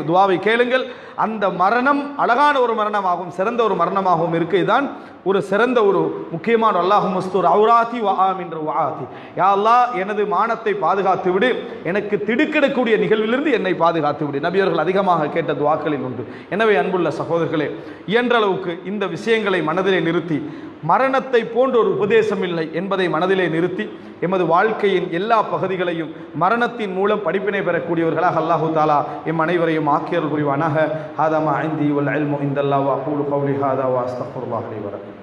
துவாவை கேளுங்கள். அந்த மரணம் அழகான ஒரு மரணமாகவும் சிறந்த ஒரு மரணமாகவும் இருக்கு. இதுதான் ஒரு சிறந்த ஒரு முக்கியமான அல்லாஹும் மஸ்தூர் அவுராத்தி வஆமின்ற வஆத்தி. யா அல்லாஹ், எனது மானத்தை பாதுகாத்து விடு, எனக்கு திடுக்கிடக்கூடிய நிகழ்விலிருந்து என்னை பாதுகாத்து விடு. நபியர்கள் அதிகமாக கேட்ட துவாக்களில் உண்டு. எனவே அன்புள்ள சகோதரர்களே, இயன்ற அளவுக்கு இந்த விஷயங்களை மனதிலே நிறுத்தி, மரணத்தை போன்ற ஒரு உபதேசம் இல்லை என்பதை மனதிலே நிறுத்தி, எமது வாழ்க்கையின் எல்லா பகுதிகளையும் மரணத்தின் மூலம் படிப்பினை பெறக்கூடியவர்களாக அல்லாஹு தாலா எம் அனைவரையும் ஆக்கியர்கள் புரிவானாக. ஹாதா மா இந்தி வல் இல்மு இந்தல்லாஹ் வ அகூலு கௌலி ஹாதா வ அஸ்தக்ஃபிருல்லாஹ் லி வ லக்கும்.